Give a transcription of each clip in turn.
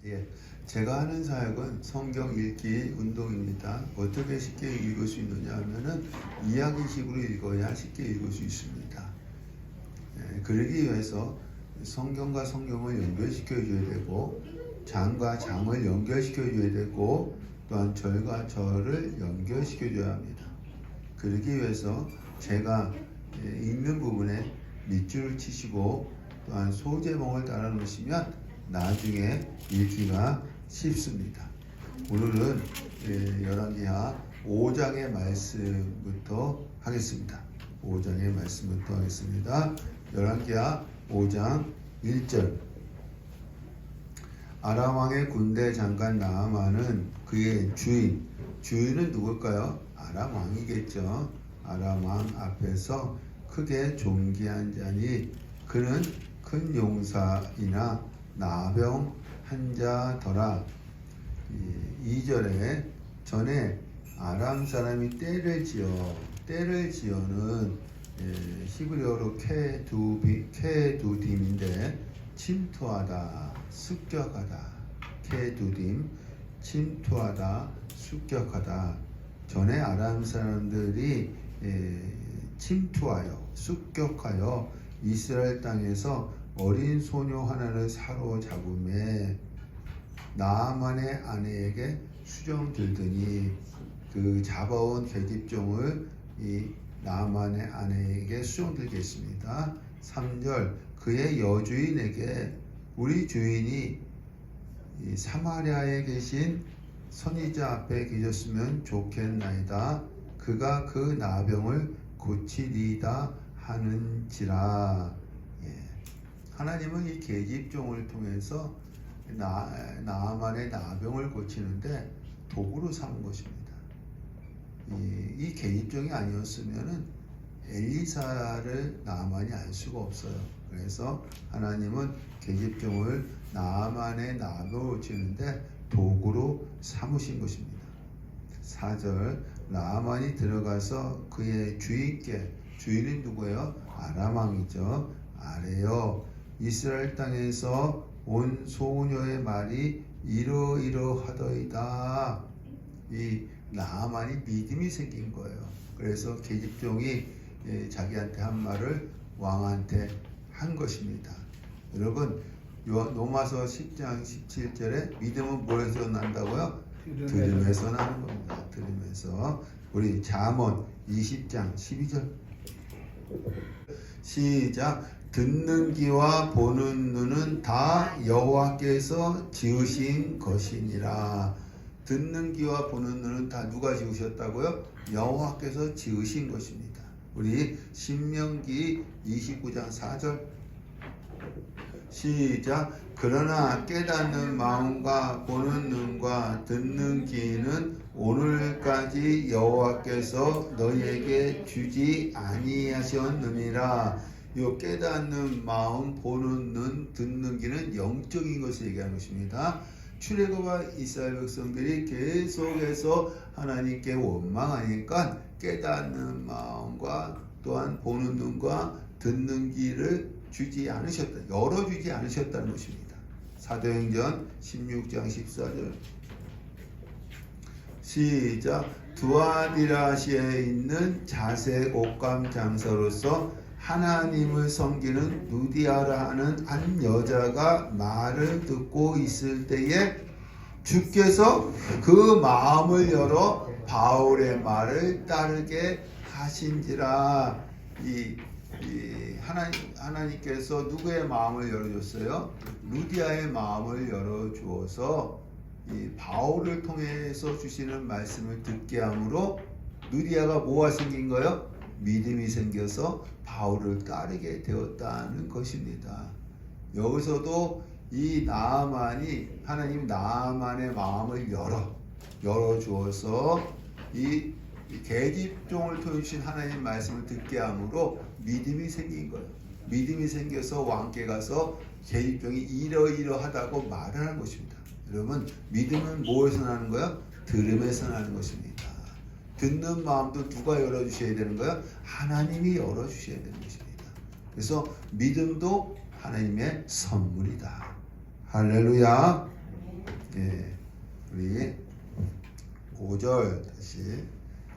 예, 제가 하는 사역은 성경 읽기 운동입니다. 어떻게 쉽게 읽을 수 있느냐 하면은 이야기식으로 읽어야 쉽게 읽을 수 있습니다. 예, 그러기 위해서 성경과 성경을 연결시켜 줘야 되고 장과 장을 연결시켜 줘야 되고 또한 절과 절을 연결시켜 줘야 합니다. 그러기 위해서 제가 읽는 부분에 밑줄을 치시고 또한 소제목을 따라 놓으시면 나중에 읽기가 쉽습니다. 오늘은 열왕기하 5장의 말씀부터 하겠습니다. 5장의 말씀부터 하겠습니다. 열왕기하 5장 1절. 아람 왕의 군대 장관 나아만은 그의 주인은 누굴까요? 아람 왕이겠죠. 아람 왕 앞에서 크게 존귀한 자니 그는 큰 용사이나 나병 환자더라. 2절에 전에 아람 사람이 떼를 지어는 히브리어로 케두딤인데 침투하다, 습격하다. 케두딤, 침투하다, 습격하다. 전에 아람 사람들이 침투하여, 습격하여 이스라엘 땅에서 어린 소녀 하나를 사로잡음에 나아만의 아내에게 수정 들더니 그 잡아온 계집종을 이 나아만의 아내에게 수정 들겠습니다. 3절 그의 여주인에게 우리 주인이 이 사마리아에 계신 선지자 앞에 계셨으면 좋겠나이다. 그가 그 나병을 고치리이다 하는지라. 하나님은 이 계집종을 통해서 나아만의 나병을 고치는데 도구로 삼은 것입니다. 이 계집종이 아니었으면 엘리사를 나아만이 알 수가 없어요. 그래서 하나님은 계집종을 나아만의 나병을 고치는데 도구로 삼으신 것입니다. 4절 나아만이 들어가서 그의 주인이 누구예요? 아람 왕이죠. 아래요. 이스라엘 땅에서 온 소녀의 말이 이러이러하더이다. 이 나아만이 믿음이 생긴 거예요. 그래서 계집종이 자기한테 한 말을 왕한테 한 것입니다. 여러분 로마서 10장 17절에 믿음은 뭐에서 난다고요? 들음에서 나는 겁니다. 들음에서. 우리 잠언 20장 12절 시작. 듣는 귀와 보는 눈은 다 여호와께서 지으신 것이니라. 듣는 귀와 보는 눈은 다 누가 지으셨다고요? 여호와께서 지으신 것입니다. 우리 신명기 29장 4절 시작. 그러나 깨닫는 마음과 보는 눈과 듣는 귀는 오늘까지 여호와께서 너희에게 주지 아니하셨느니라. 이 깨닫는 마음, 보는 눈, 듣는 귀는 영적인 것을 얘기하는 것입니다. 출애굽과 이스라엘 백성들이 계속해서 하나님께 원망하니까 깨닫는 마음과 또한 보는 눈과 듣는 귀를 열어주지 않으셨다는 것입니다. 사도행전 16장 14절 시작. 두아디라시에 있는 자색 옷감 장사로서 하나님을 섬기는 누디아라 하는 한 여자가 말을 듣고 있을 때에 주께서 그 마음을 열어 바울의 말을 따르게 하신지라. 하나님께서 누구의 마음을 열어줬어요? 누디아의 마음을 열어주어서 이 바울을 통해서 주시는 말씀을 듣게 함으로 누디아가 뭐가 생긴 거예요? 믿음이 생겨서 바울을 따르게 되었다는 것입니다. 여기서도 이 나아만이 하나님 나아만의 마음을 열어주어서 이 계집종을 통해 주신 하나님 말씀을 듣게 함으로 믿음이 생긴 거예요. 믿음이 생겨서 왕께 가서 계집종이 이러이러하다고 말을 하는 것입니다. 여러분 믿음은 뭐에서 나는 거예요? 들음에서 나는 것입니다. 듣는 마음도 누가 열어주셔야 되는 거예요? 하나님이 열어주셔야 되는 것입니다. 그래서 믿음도 하나님의 선물이다. 할렐루야. 예, 우리 5절 다시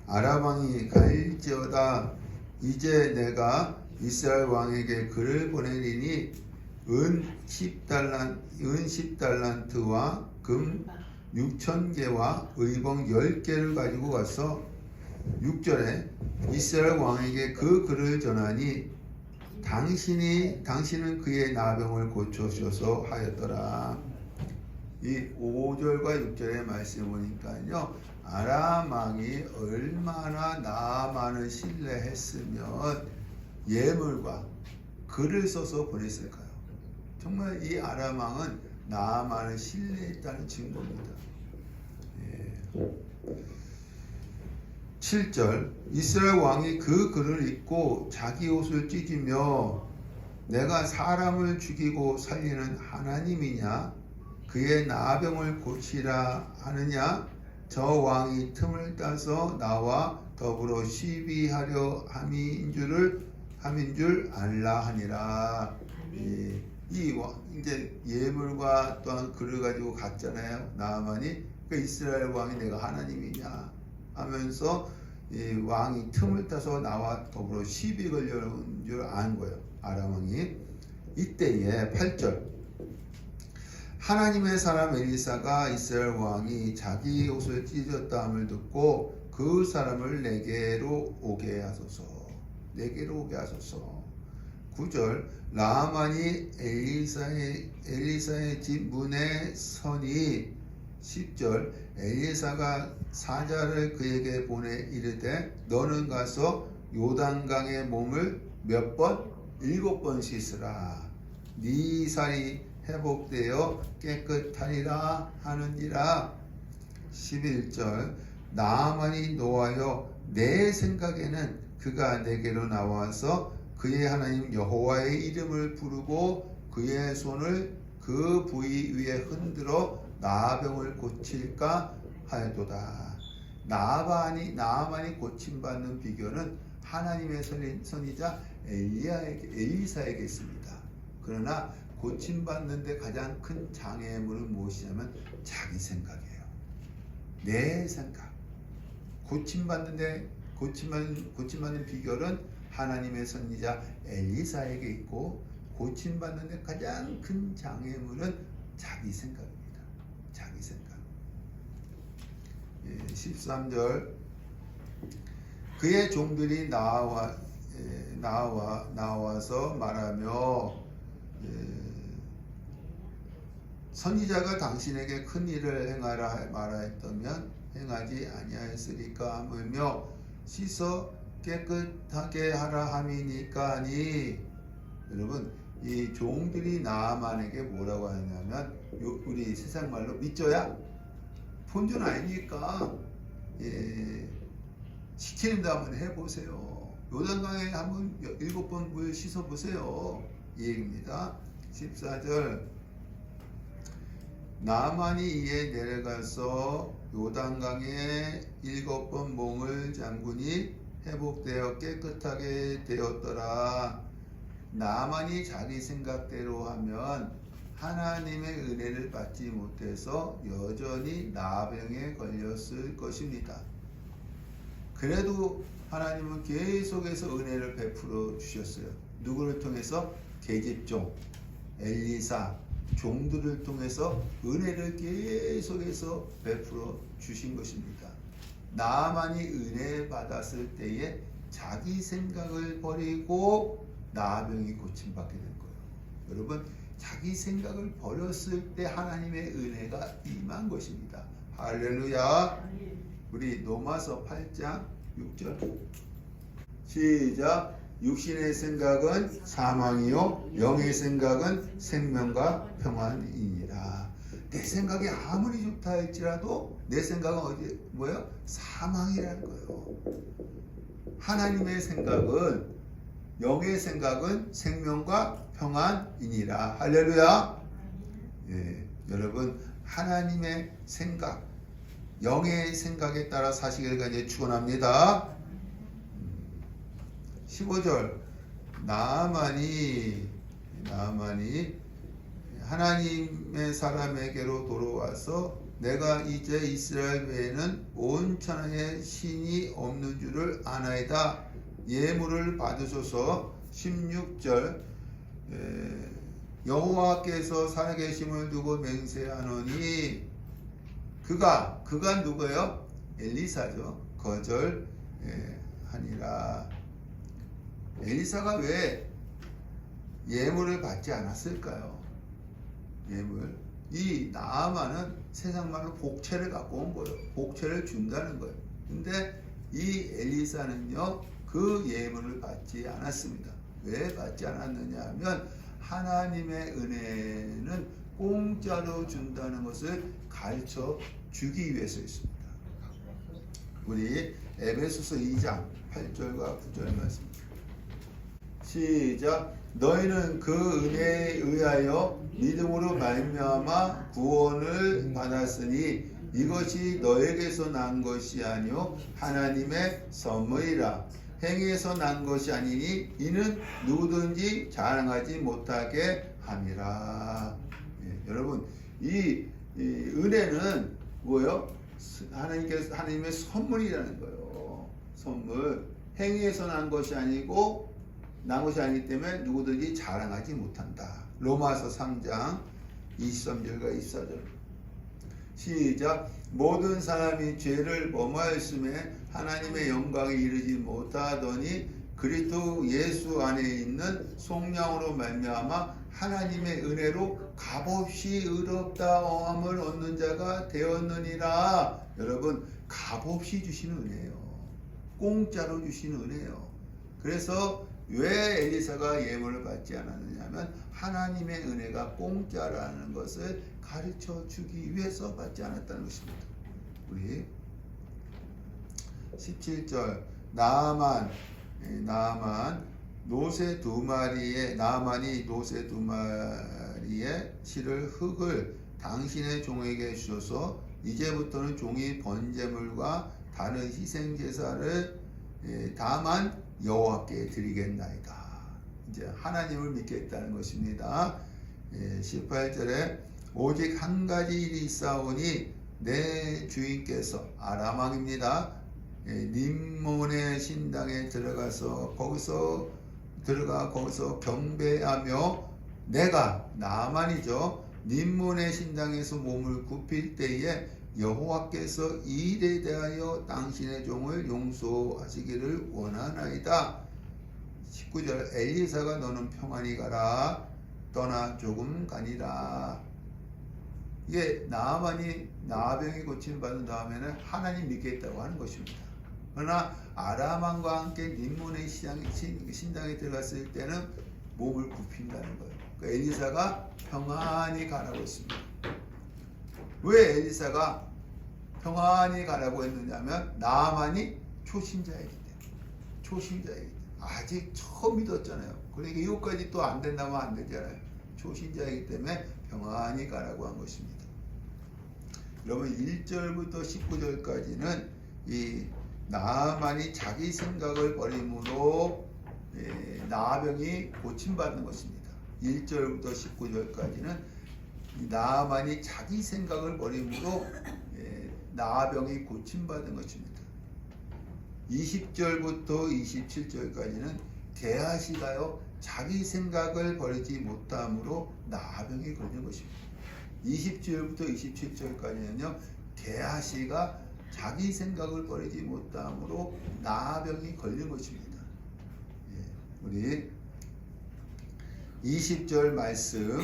아람 왕이 갈지어다 이제 내가 이스라엘 왕에게 글을 보내리니 은 10달란트와 금 6,000개와 의복 10개를 가지고 가서 6절에 이스라엘 왕에게 그 글을 전하니 당신은 그의 나병을 고쳐주셔서 하였더라. 이 5절과 6절의 말씀을 보니까요, 아람 왕이 얼마나 나아만을 신뢰했으면 예물과 글을 써서 보냈을까요? 정말 이 아람 왕은 나아만을 신뢰했다는 증거입니다. 예. 7절 이스라엘 왕이 그 글을 읽고 자기 옷을 찢으며 내가 사람을 죽이고 살리는 하나님이냐 그의 나병을 고치라 하느냐 저 왕이 틈을 따서 나와 더불어 시비하려 함인 줄 알라 하니라. 이제 예물과 또한 글을 가지고 갔잖아요. 나아만이 그 이스라엘 왕이 내가 하나님이냐 하면서 이 왕이 틈을 따서 나와 더불어 시비 걸려온 줄 안 거예요. 아람 왕이. 이때에 8절 하나님의 사람 엘리사가 이스라엘 왕이 자기 옷을 찢었다 함을 듣고 그 사람을 내게로 오게 하소서. 9절 나아만이 엘리사의 집 문에 서니 10절 엘리사가 사자를 그에게 보내 이르되 너는 가서 요단강의 몸을 몇 번? 7번 씻으라. 네 살이 회복되어 깨끗하리라 하느니라. 11절 나아만이 노하여 내 생각에는 그가 내게로 나와서 그의 하나님 여호와의 이름을 부르고 그의 손을 그 부위 위에 흔들어 나병을 고칠까 하였도다. 나아만이 고침받는 비결은 하나님의 선지자 엘리사에게 있습니다. 그러나 고침받는데 가장 큰 장애물은 무엇이냐면 자기 생각이에요. 내 생각. 고침받는 비결은 하나님의 선지자 엘리사에게 있고 고침받는데 가장 큰 장애물은 자기 생각입니다. 자기 생각. 13절 그의 종들이 나와서 말하며 선지자가 당신에게 큰 일을 행하라 말하였다면 행하지 아니하였으리까 하며 씻어 깨끗하게 하라 함이니까니. 여러분 이 종들이 나아만에게 뭐라고 하냐면 우리 세상 말로 믿져야 본전 아니니까 시키는데 한번 해보세요. 요단강에 한번 7번 물 씻어보세요. 이 얘기입니다. 14절 나아만이 이에 내려가서 요단강에 7번 몸을 잠그니 회복되어 깨끗하게 되었더라. 나아만이 자기 생각대로 하면 하나님의 은혜를 받지 못해서 여전히 나병에 걸렸을 것입니다. 그래도 하나님은 계속해서 은혜를 베풀어 주셨어요. 누구를 통해서? 계집종, 엘리사, 종들을 통해서 은혜를 계속해서 베풀어 주신 것입니다. 나아만이 은혜 받았을 때에 자기 생각을 버리고 나병이 고침받게 된 거예요. 여러분 자기 생각을 버렸을 때 하나님의 은혜가 임한 것입니다. 할렐루야. 우리 로마서 8장 6절 시작. 육신의 생각은 사망이요 영의 생각은 생명과 평안이니라. 내 생각이 아무리 좋다 할지라도 내 생각은 뭐예요? 사망이라는 거예요. 하나님의 생각은 영의 생각은 생명과 평안이니라. 할렐루야. 여러분 하나님의 생각 영의 생각에 따라 사시기를 간절히 축원합니다. 15절 나아만이 하나님의 사람에게로 돌아와서 내가 이제 이스라엘 외에는 온 천하에 신이 없는 줄을 아나이다. 예물을 받으소서. 16절 여호와께서 살아계심을 두고 맹세하노니 그가 누구예요? 엘리사죠. 거절하니라. 엘리사가 왜 예물을 받지 않았을까요? 예물. 이 나아만은 세상 말로 복채를 갖고 온 거예요. 복채를 준다는 거예요. 근데 이 엘리사는요, 그 예물을 받지 않았습니다. 왜 받지 않았느냐 하면 하나님의 은혜는 공짜로 준다는 것을 가르쳐 주기 위해서였습니다. 우리 에베소서 2장 8절과 9절 말씀입니다. 시작. 너희는 그 은혜에 의하여 믿음으로 말미암아 구원을 받았으니 이것이 너에게서 난 것이 아니요 하나님의 선물이라. 행위에서 난 것이 아니니 이는 누구든지 자랑하지 못하게 함이라. 여러분, 이 은혜는 뭐예요? 하나님의 선물이라는 거예요. 선물. 행위에서 난 것이 아니고 난 것이 아니기 때문에 누구든지 자랑하지 못한다. 로마서 3장 23절과 24절. 시작. 모든 사람이 죄를 범하였음에 하나님의 영광에 이르지 못하더니 그리스도 예수 안에 있는 속량으로 말미암아 하나님의 은혜로 값없이 의롭다함을 얻는 자가 되었느니라. 여러분, 값없이 주시는 은혜예요. 공짜로 주시는 은혜예요. 그래서 왜 엘리사가 예물을 받지 않았느냐 하면 하나님의 은혜가 공짜라는 것을 가르쳐 주기 위해서 받지 않았다는 것입니다. 우리 17절. 나아만이 노새 두 마리의 실을 흙을 당신의 종에게 주셔서 이제부터는 종이 번제물과 다른 희생 제사를 다만 여호와께 드리겠나이다. 이제 하나님을 믿겠다는 것입니다. 18절에 오직 한 가지 일이 있사오니 내 주인께서 아람 왕입니다. 림몬의 신당에 들어가서 거기서 경배하며 내가 나아만이죠. 림몬의 신당에서 몸을 굽힐 때에 여호와께서 이 일에 대하여 당신의 종을 용서하시기를 원하나이다. 19절. 엘리사가 너는 평안히 가라. 떠나 조금 가니라. 이게 나아만이 나병이 고침을 받은 다음에는 하나님 믿겠다고 하는 것입니다. 그러나 아람 왕과 함께 림몬의 신당에 들어갔을 때는 몸을 굽힌다는 거예요. 그러니까 엘리사가 평안히 가라고 했습니다. 왜 엘리사가 평안히 가라고 했느냐면 나아만이 초신자이기 때문에. 아직 처음 믿었잖아요. 그러니까 이것까지 또 안 된다면 안 되잖아요. 초신자이기 때문에 평안히 가라고 한 것입니다. 여러분, 1절부터 19절까지는 이 나아만이 자기 생각을 버림으로 나병이 고침받는 것입니다. 1절부터 19절까지는 나아만이 자기 생각을 버림으로 나병이 고침받은 것입니다. 20절부터 27절까지는 게하시가요 자기 생각을 버리지 못함으로 나병이 걸린 것입니다. 20절부터 27절까지는요 게하시가 자기 생각을 버리지 못함으로 나병이 걸린 것입니다. 우리 20절 말씀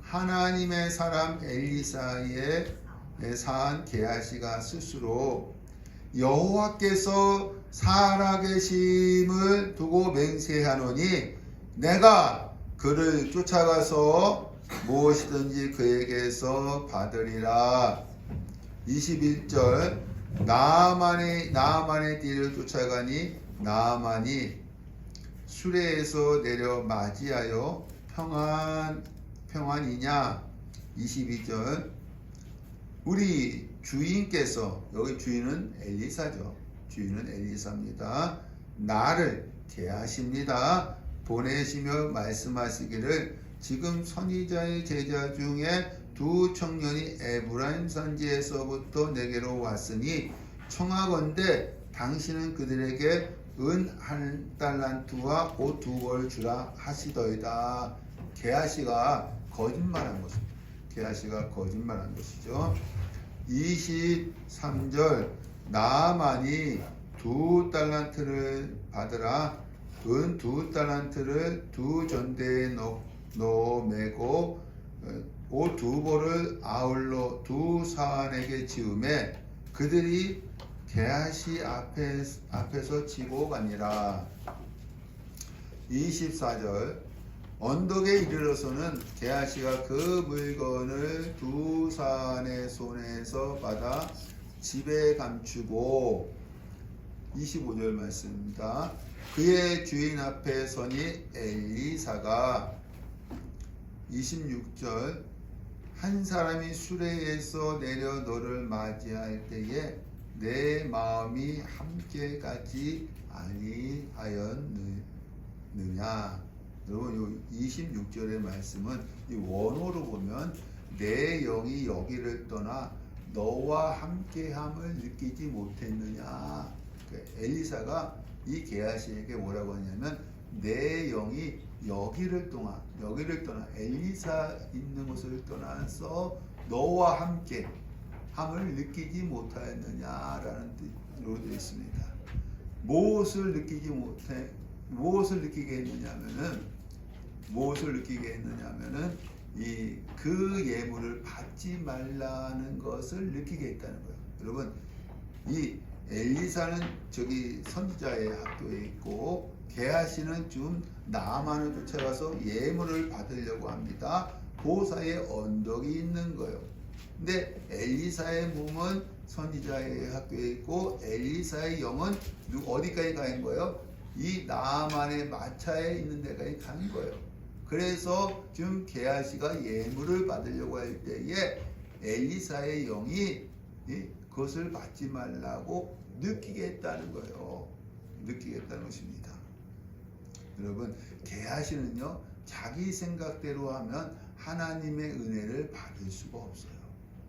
하나님의 사람 엘리사의 사한 게하시가 스스로 여호와께서 살아계심을 두고 맹세하노니 내가 그를 쫓아가서 무엇이든지 그에게서 받으리라. 21절 나아만의 뒤를 쫓아가니 나아만이 수레에서 내려 맞이하여 평안이냐. 22절 우리 주인께서, 여기 주인은 엘리사죠. 주인은 엘리사입니다. 나를 대하십니다. 보내시며 말씀하시기를 지금 선지자의 제자 중에 두 청년이 에브라임 산지에서부터 내게로 왔으니 청하건대 당신은 그들에게 은 1달란트와 옷 2벌 주라 하시더이다. 게하시가 거짓말한 것입니다. 게하시가 거짓말한 것이죠. 23절 나아만이 2달란트를 받으라. 은 2달란트를 2전대에 넣어 매고 옷 2벌을 아울러 2사안에게 지음에 그들이 게하시 앞에서 지고 가니라. 24절 언덕에 이르러서는 게하시가 그 물건을 2사안의 손에서 받아 집에 감추고 25절 말씀입니다. 그의 주인 앞에 서니 엘리사가 26절 한 사람이 수레에서 내려 너를 맞이할 때에 내 마음이 함께 가지 아니하였느냐. 여러분 이 26절의 말씀은 이 원어로 보면 내 영이 여기를 떠나 너와 함께함을 느끼지 못했느냐. 엘리사가 이 게하시에게 뭐라고 하냐면 내 영이 여기를 떠나 엘리사 있는 곳을 떠나서 너와 함께 함을 느끼지 못하였느냐라는 뜻으로 되어 있습니다. 무엇을 느끼게 했느냐면은 그 예물을 받지 말라는 것을 느끼게 했다는 거예요. 여러분 이 엘리사는 저기 선지자의 학교에 있고 게하시는 좀 나아만을 쫓아가서 예물을 받으려고 합니다. 그 사이에 언덕이 있는 거예요. 근데 엘리사의 몸은 선지자의 학교에 있고 엘리사의 영은 어디까지 간 거예요? 이 나아만의 마차에 있는 데까지 간 거예요. 그래서 지금 게하시가 예물을 받으려고 할 때에 엘리사의 영이 그것을 받지 말라고 느끼게 했다는 거예요. 느끼게 했다는 것입니다. 여러분 게하시는요 자기 생각대로 하면 하나님의 은혜를 받을 수가 없어요.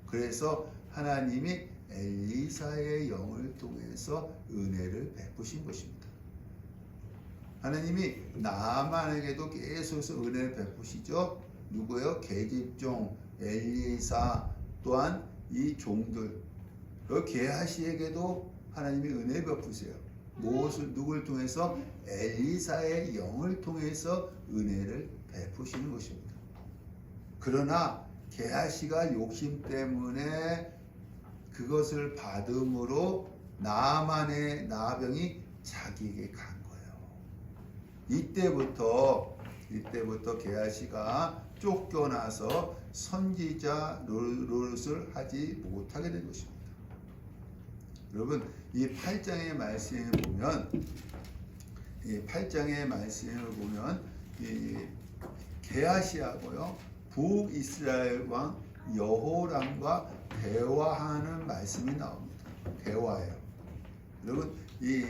그래서 하나님이 엘리사의 영을 통해서 은혜를 베푸신 것입니다. 하나님이 나아만에게도 계속해서 은혜를 베푸시죠. 누구요? 계집종 엘리사 또한 이 종들 게하시에게도 하나님이 은혜 베푸세요. 누굴 통해서? 엘리사의 영을 통해서 은혜를 베푸시는 것입니다. 그러나 게하시가 욕심 때문에 그것을 받음으로 나아만의 나병이 자기에게 간 거예요. 이때부터 게하시가 쫓겨나서 선지자 노릇을 하지 못하게 된 것입니다. 여러분 이 8장의 말씀을 보면 이 게하시하고요 북이스라엘 왕 여호람과 대화하는 말씀이 나옵니다. 대화예요. 여러분 이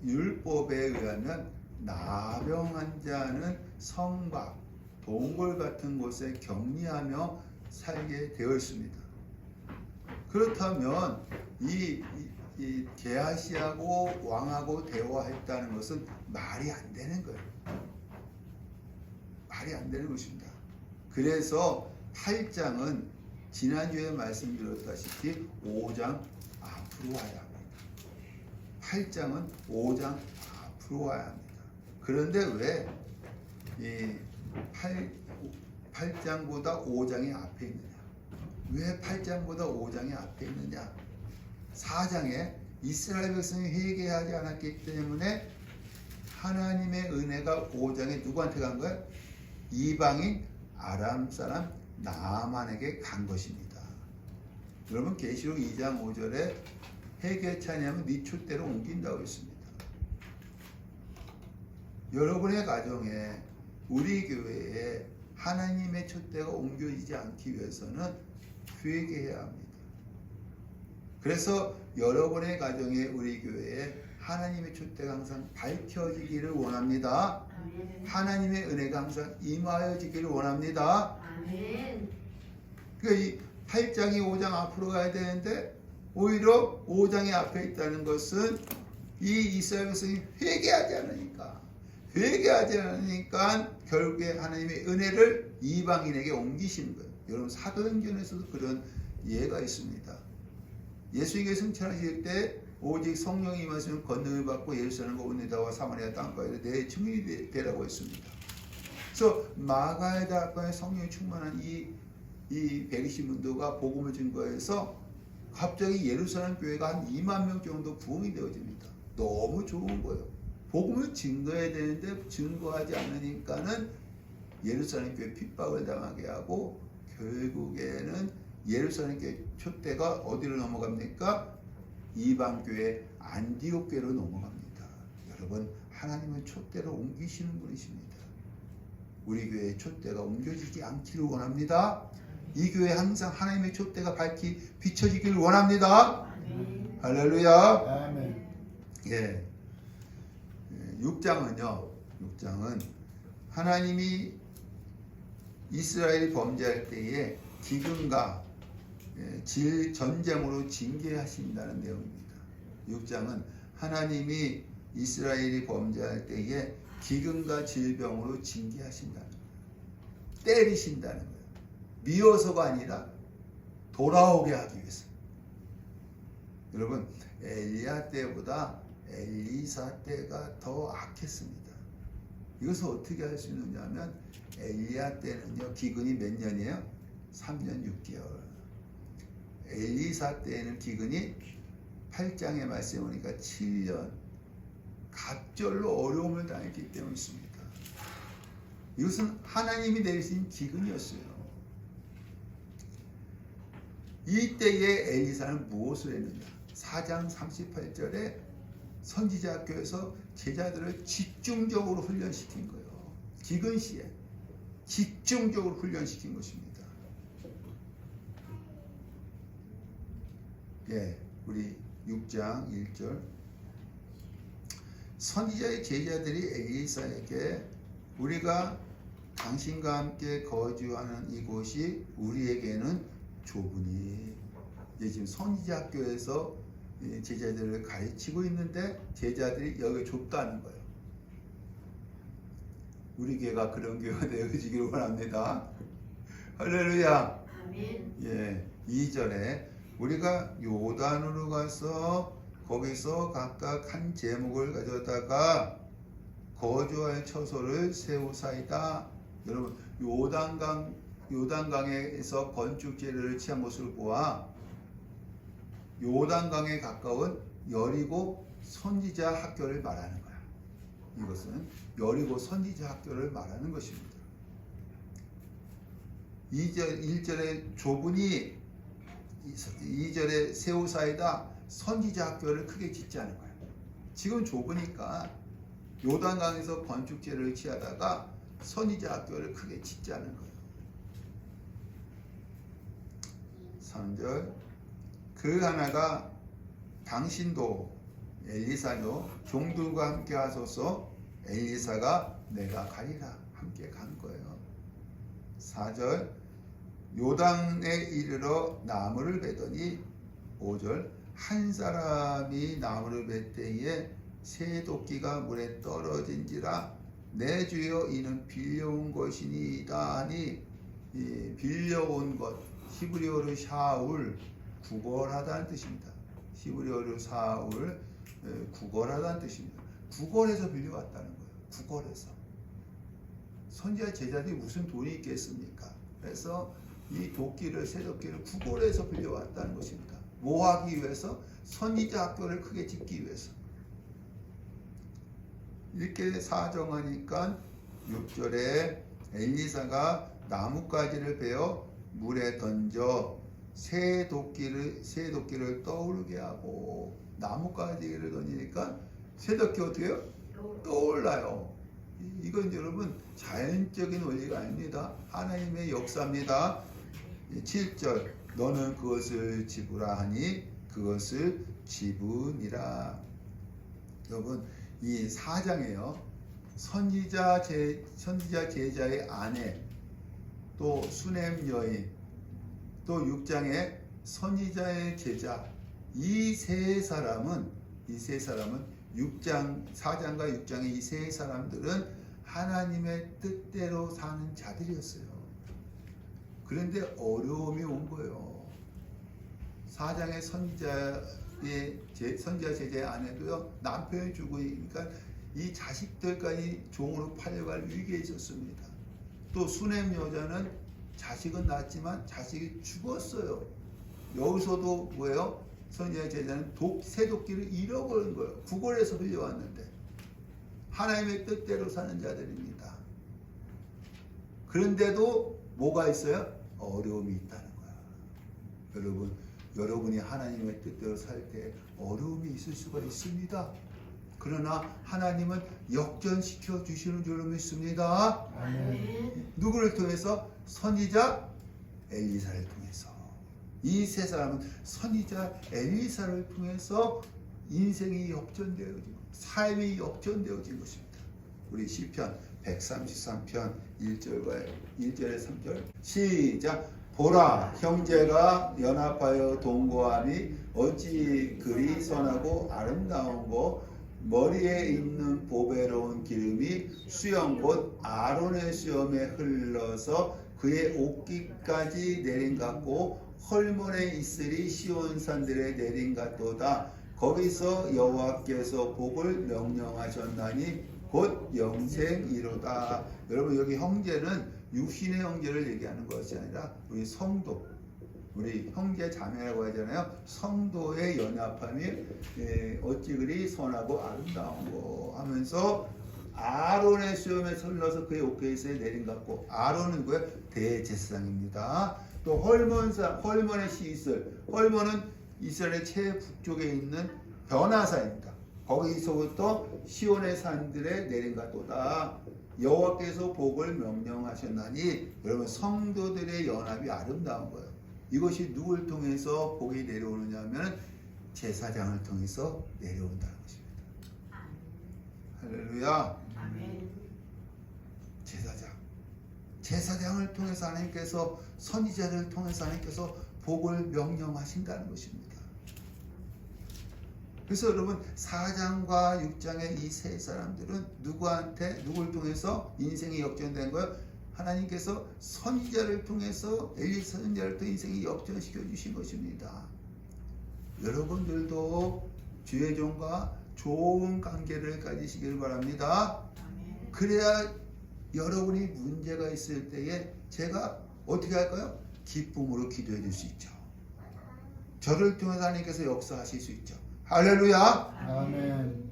율법에 의하면 나병 환자는 성곽, 동굴 같은 곳에 격리하며 살게 되어 있습니다. 그렇다면 이 게하시하고 왕하고 대화했다는 것은 말이 안 되는 거예요. 말이 안 되는 것입니다. 그래서 8장은 지난주에 말씀드렸다시피 5장 앞으로 와야 합니다. 8장은 5장 앞으로 와야 합니다. 그런데 왜 이 8장보다 5장이 앞에 있느냐? 왜 8장보다 5장이 앞에 있느냐? 4장에 이스라엘 백성이 회개하지 않았기 때문에 하나님의 은혜가 5장에 누구한테 간 거예요? 이방인 아람 사람 나아만에게 간 것입니다. 여러분 계시록 2장 5절에 회개 찬양하면 네 촛대로 옮긴다고 했습니다. 여러분의 가정에 우리 교회에 하나님의 촛대가 옮겨지지 않기 위해서는 회개해야 합니다. 그래서 여러분의 가정에 우리 교회에 하나님의 촛대가 항상 밝혀지기를 원합니다. 하나님의 은혜가 항상 임하여지기를 원합니다. 그러니까 이 8장이 5장 앞으로 가야 되는데 오히려 5장이 앞에 있다는 것은 이 이스라엘 백성이 회개하지 않으니까 결국에 하나님의 은혜를 이방인에게 옮기시는 거예요. 여러분 사도행전에서도 그런 예가 있습니다. 예수님께 승천하실 때 오직 성령이 임하시면 권능을 받고 예루살렘과 온유다와 사마리아 땅까지 내 증인이 되라고 했습니다. 그래서 마가의 다락방에 성령이 충만한 이 120문도가 복음을 증거해서 갑자기 예루살렘 교회가 한 2만 명 정도 부흥이 되어집니다. 너무 좋은 거예요. 복음을 증거해야 되는데 증거하지 않으니까는 예루살렘 교회 핍박을 당하게 하고 결국에는 예루살렘 교회 촛대가 어디로 넘어갑니까? 이방 교회 안디옥 교회로 넘어갑니다. 여러분 하나님은 촛대로 옮기시는 분이십니다. 우리 교회의 촛대가 옮겨지지 않기를 원합니다. 이 교회 항상 하나님의 촛대가 밝히 비춰지기를 원합니다. 아멘. 할렐루야. 아멘. 예. 6장은 하나님이 이스라엘이 범죄할 때에 기근과 전쟁으로 징계하신다는 내용입니다. 6장은 하나님이 이스라엘이 범죄할 때에 기근과 질병으로 징계하신다는 거예요. 때리신다는 거예요. 미워서가 아니라 돌아오게 하기 위해서. 여러분 엘리야 때보다 엘리사 때가 더 악했습니다. 이것을 어떻게 알 수 있느냐 하면 엘리야 때는요 기근이 몇 년이에요? 3년 6개월. 엘리사 때에는 기근이 8장의 말씀에 보니까 7년 갑절로 어려움을 당했기 때문입니다. 이것은 하나님이 내리신 기근이었어요. 이때에 엘리사는 무엇을 했느냐? 4장 38절에 선지자 학교에서 제자들을 집중적으로 훈련시킨 거예요. 기근 시에 집중적으로 훈련시킨 것입니다. 예, 우리 6장 1절 선지자의 제자들이 엘리사에게 우리가 당신과 함께 거주하는 이곳이 우리에게는 좁으니, 지금 선지자 학교에서 제자들을 가르치고 있는데 제자들이 여기 좁다는 거예요. 우리 교회가 그런 교회가 되어지기를 원합니다. 할렐루야. 아멘. 예, 2절에 우리가 요단으로 가서 거기서 각각 한 제목을 가져다가 거주할 처소를 세우사이다. 여러분 요단강에서 건축제를 취한 것을 보아 요단강에 가까운 여리고 선지자 학교를 말하는 거야. 이것은 여리고 선지자 학교를 말하는 것입니다. 1절에 좁으니 2절에 세우사이다. 선지자 학교를 크게 짓자는 거야. 지금 좁으니까 요단강에서 건축제를 취하다가 선지자 학교를 크게 짓자는 거예요. 3절 그 하나가 당신도 엘리사도 종들과 함께 하소서. 엘리사가 내가 가리라 함께 간 거예요. 4절 요단에 이르러 나무를 베더니 5절 한 사람이 나무를 벨 때에 새 도끼가 물에 떨어진지라 내 주여 이는 빌려온 것이니이다 하니, 이 빌려온 것 히브리어로 샤울 구걸하다는 뜻입니다. 히브리어로 샤울 구걸하다는 뜻입니다. 구걸해서 빌려왔다는 거예요. 구걸해서. 선지자 제자들이 무슨 돈이 있겠습니까? 그래서 이 도끼를 새 도끼를 구걸해서 빌려왔다는 것입니다. 뭐 하기 위해서? 선지자 학교를 크게 짓기 위해서. 이렇게 사정하니까 6절에 엘리사가 나뭇가지를 베어 물에 던져 새 도끼를 떠오르게 하고, 나뭇가지를 던지니까 새 도끼 어떻게 해요? 떠올라요. 이건 여러분 자연적인 원리가 아닙니다. 하나님의 역사입니다. 7절 너는 그것을 집으라 하니 그것을 집으니라. 여러분 이 4장에요 선지자 제자의 아내, 또 수냄 여인, 또 6장의 선지자의 제자, 이 세 사람은 4장과 6장의 이 세 사람들은 하나님의 뜻대로 사는 자들이었어요. 그런데 어려움이 온 거예요. 4장의 선지자 제자의 아내도요, 남편이 죽으니까 이 자식들까지 종으로 팔려갈 위기에 있었습니다. 또 수냄 여자는 자식은 낳았지만 자식이 죽었어요. 여기서도 뭐예요? 선지자 제자는 새도끼를 잃어버린 거예요. 구걸에서 흘려왔는데 하나님의 뜻대로 사는 자들입니다. 그런데도 뭐가 있어요? 어려움이 있다는 거야. 여러분이 하나님의 뜻대로 살 때 어려움이 있을 수가 있습니다. 그러나 하나님은 역전시켜 주시는 줄 믿습니다. 아멘. 누구를 통해서? 선지자 엘리사를 통해서. 이 세 사람은 선지자 엘리사를 통해서 인생이 역전되어진, 삶이 역전되어진 것입니다. 우리 시편 133편 1절에 3절 시작. 보라, 형제가 연합하여 동거함이 어찌 그리 선하고 아름다운고, 머리에 있는 보배로운 기름이 수염 곧 아론의 수염에 흘러서 그의 옷깃까지 내린 같고, 헐몬에 있으리 시온 산들에 내린 같도다. 거기서 여호와께서 복을 명령하셨나니 곧 영생이로다. 여러분, 여기 형제는 육신의 형제를 얘기하는 것이 아니라 우리 성도, 우리 형제 자매라고 하잖아요. 성도의 연합함이 어찌 그리 선하고 아름다운고 하면서 아론의 수염에 흘러서 그의 옷깃에 내린 같고, 아론은 누구예요? 대제사장입니다. 또 헐몬의 시슬, 헐몬은 이스라엘 최북쪽에 있는 변화사입니다. 거기서부터 시온의 산들에 내린 같도다. 여호와께서 복을 명령하셨나니, 여러분, 성도들의 연합이 아름다운 거예요. 이것이 누굴 통해서 복이 내려오느냐 하면 제사장을 통해서 내려온다는 것입니다. 할렐루야. 아멘. 제사장을 통해서 하나님께서, 선지자를 통해서 하나님께서 복을 명령하신다는 것입니다. 그래서 여러분, 4장과 6장의 이 세 사람들은 누굴 통해서 인생이 역전된 거예요? 하나님께서 선지자를 통해서, 엘리사 선지자를 통해 인생이 역전시켜 주신 것입니다. 여러분들도 주의 종과 좋은 관계를 가지시길 바랍니다. 아멘. 그래야 여러분이 문제가 있을 때에 제가 어떻게 할까요? 기쁨으로 기도해 줄 수 있죠. 저를 통해서 하나님께서 역사하실 수 있죠. 할렐루야. 아멘.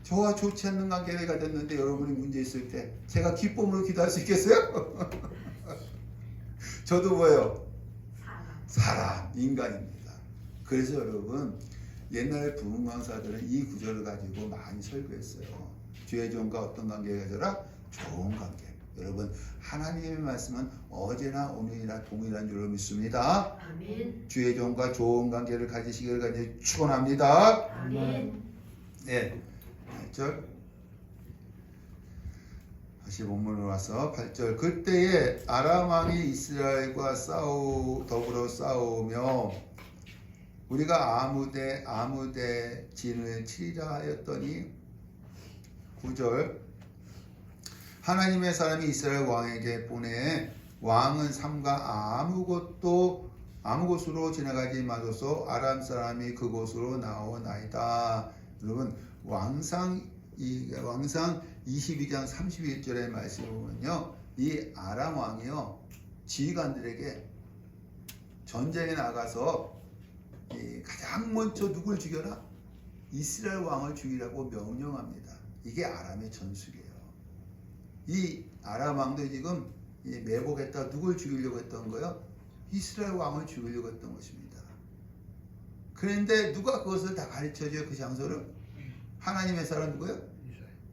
저와 좋지 않는 관계를 가졌는데 여러분이 문제 있을 때 제가 기쁨으로 기도할 수 있겠어요? 저도 뭐예요? 사람, 인간입니다. 그래서 여러분, 옛날 부흥 강사들은 이 구절을 가지고 많이 설교했어요. 주의 종과 어떤 관계를 가져라? 좋은 관계. 여러분, 하나님의 말씀은 어제나 오늘이나 동일한 줄로 믿습니다. 아멘. 주의 종과 좋은 관계를 가지시기를 간절히 축원합니다. 아멘. 네, 8절. 다시 본문으로 와서 8절. 그때에 아람 왕이 이스라엘과 더불어 싸우며 우리가 아무데 진을 치리라 하였더니, 9절. 하나님의 사람이 이스라엘 왕에게 보내 왕은 삼가 아무 곳으로 지나가지 마소서. 아람 사람이 그곳으로 나오나이다. 여러분, 왕상 22장 31절의 말씀을 보면요, 이 아람 왕이요, 지휘관들에게 전쟁에 나가서 가장 먼저 누굴 죽여라? 이스라엘 왕을 죽이라고 명령합니다. 이게 아람의 전술이에요. 이 아람 왕도 지금 매복했다 누굴 죽이려고 했던 거예요? 이스라엘 왕을 죽이려고 했던 것입니다. 그런데 누가 그것을 다 가르쳐줘요? 그 장소를? 하나님의 사람 누구예요?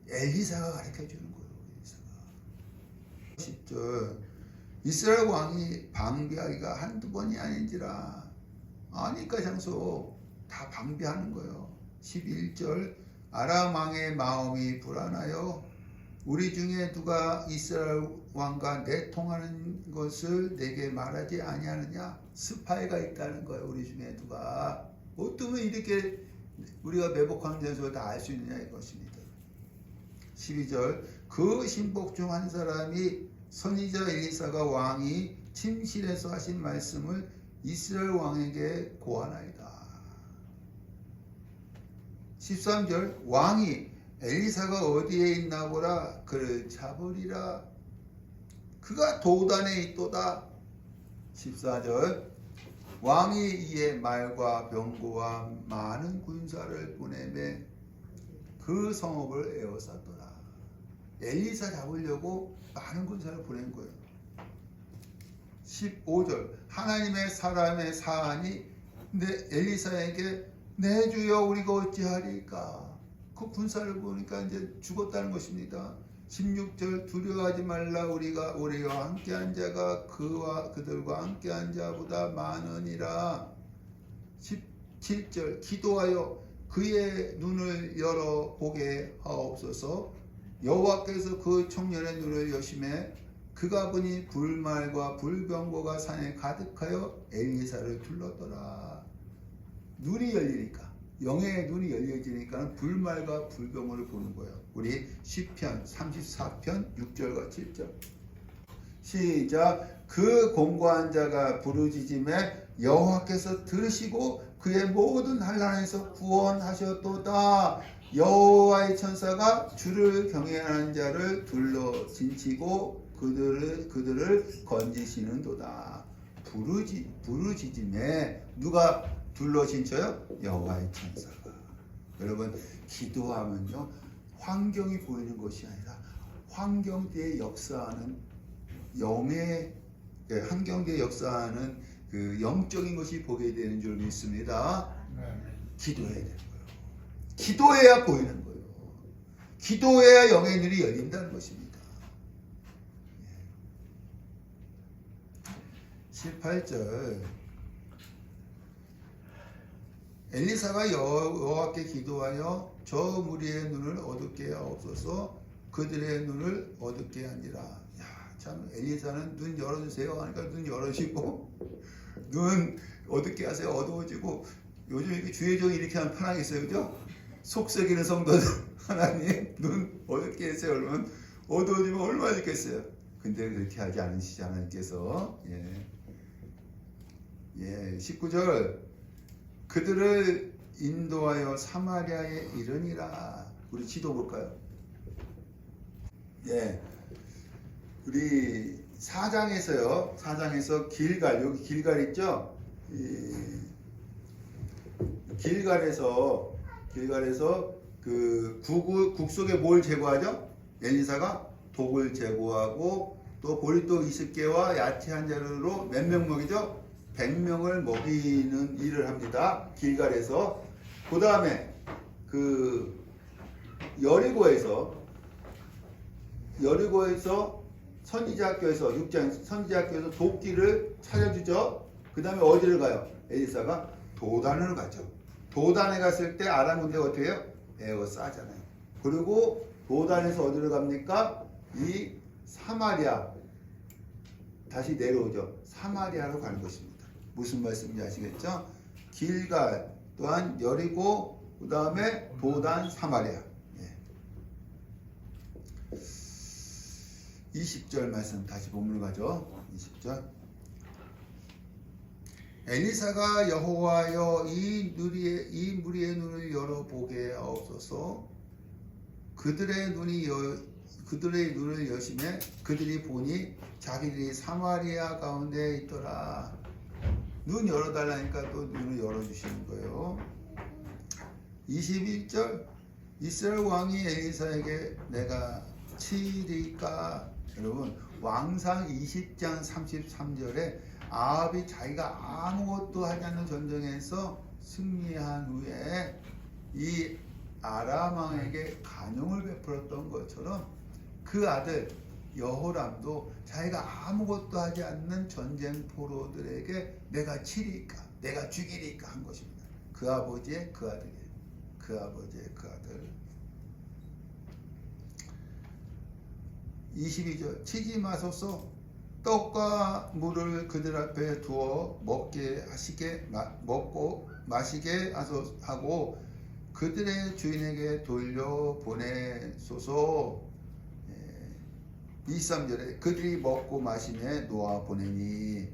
엘리사가 가르쳐주는 거예요. 엘리사가. 10절. 이스라엘 왕이 방비하기가 한두 번이 아닌지라. 아니까 장소 다 방비하는 거예요. 11절. 아람 왕의 마음이 불안하여 우리 중에 누가 이스라엘 왕과 내통하는 것을 내게 말하지 아니하느냐. 스파이가 있다는 거예요. 우리 중에 누가. 어쩌면 이렇게 우리가 매복하는 장소를 다 알 수 있느냐 이것입니다. 12절 그 신복 중 한 사람이 선지자 엘리사가 왕이 침실에서 하신 말씀을 이스라엘 왕에게 고하나이다. 13절 왕이 엘리사가 어디에 있나 보라. 그를 잡으리라. 그가 도단에 있도다. 14절 왕이 이에 말과 병거와 많은 군사를 보내매 그 성읍을 에워쌌더라. 엘리사 잡으려고 많은 군사를 보낸 거예요. 15절 하나님의 사람의 사안이 엘리사에게 내 주여 우리가 어찌하리까. 그 군사를 보니까 이제 죽었다는 것입니다. 16절 두려워하지 말라. 우리가 우리와 함께한 자가 그들과 함께한 자보다 많으니라. 17절 기도하여 그의 눈을 열어 보게 하옵소서. 여호와께서 그 청년의 눈을 여심해 그가 보니 불말과 불병거가 산에 가득하여 엘리사를 둘렀더라. 눈이 열리니까, 영의 눈이 열려지니까 불말과 불병거를 보는 거예요. 우리 시편 34편 6절과 7절 시작. 그 공고한 자가 부르짖음에 여호와께서 들으시고 그의 모든 환난에서 구원하셨도다. 여호와의 천사가 주를 경외하는 자를 둘러 진치고 그들을 건지시는도다. 부르짖음에 누가 둘러 진쳐요? 여호와의 천사가. 여러분 기도하면요 환경이 보이는 것이 아니라 환경대에 역사하는 환경대에 역사하는 그 영적인 것이 보게 되는 줄 믿습니다. 기도해야 되는 거예요. 기도해야 보이는 거예요. 기도해야 영의 눈이 열린다는 것입니다. 18절 엘리사가 여호와께 기도하여 저 무리의 눈을 어둡게 하옵소서. 그들의 눈을 어둡게 하니라. 야, 참 엘리사는 눈 열어주세요 하니까 눈 열어주시고 눈 어둡게 하세요. 어두워지고. 요즘 이렇게 주의종이 이렇게 하면 편하겠어요, 그죠? 속썩이는 성도들 하나님 눈 어둡게 해주세요. 그러면 어두워지면 얼마나 좋겠어요. 근데 그렇게 하지 않으시지 하나님께서. 19절 그들을 인도하여 사마리아에 이르니라. 우리 지도 볼까요? 우리 4장에서요. 4장에서 길갈, 여기 길갈 있죠? 길갈에서 그 국속에 뭘 제거하죠? 엘리사가 독을 제거하고 또 보리떡 20개와 야채 한 자루로 몇 명 먹이죠? 100명을 먹이는 일을 합니다. 길갈에서. 그 다음에 그 여리고에서 선지자학교에서 6장 선지자학교에서 도끼를 차려주죠. 그 다음에 어디를 가요? 엘리사가 도단을 가죠. 도단에 갔을 때 아람 군대가 어떻게 해요? 에워싸잖아요. 그리고 도단에서 어디를 갑니까? 이 사마리아 다시 내려오죠. 사마리아로 가는 것입니다. 무슨 말씀인지 아시겠죠? 길갈 또한 여리고 그 다음에 도단 사마리아. 20절 말씀 다시 본문으로 가죠. 20절 엘리사가 여호와여 이 무리의 눈을 열어보게 하옵소서. 그들의 눈을 여심해 그들이 보니 자기들이 사마리아 가운데 있더라. 눈 열어달라니까 또 눈을 열어주시는 거예요. 21절 이스라엘 왕이 엘리사에게 내가 치리까. 여러분 왕상 20장 33절에 아합이 자기가 아무것도 하지 않는 전쟁에서 승리한 후에 이 아람 왕에게 간용을 베풀었던 것처럼 그 아들 여호람도 자기가 아무것도 하지 않는 전쟁 포로들에게 내가 치리까 내가 죽이리까 한 것입니다. 그 아버지의 그 아들이에요. 그 아버지의 그 아들. 22절 치지 마소서. 떡과 물을 그들 앞에 두어 먹고 마시게 하고 그들의 주인에게 돌려보내소서. 23절에 그들이 먹고 마시며 놓아 보내니.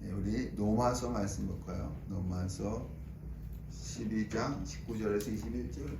우리 로마서 말씀 볼까요? 로마서 12장 19절에서 21절.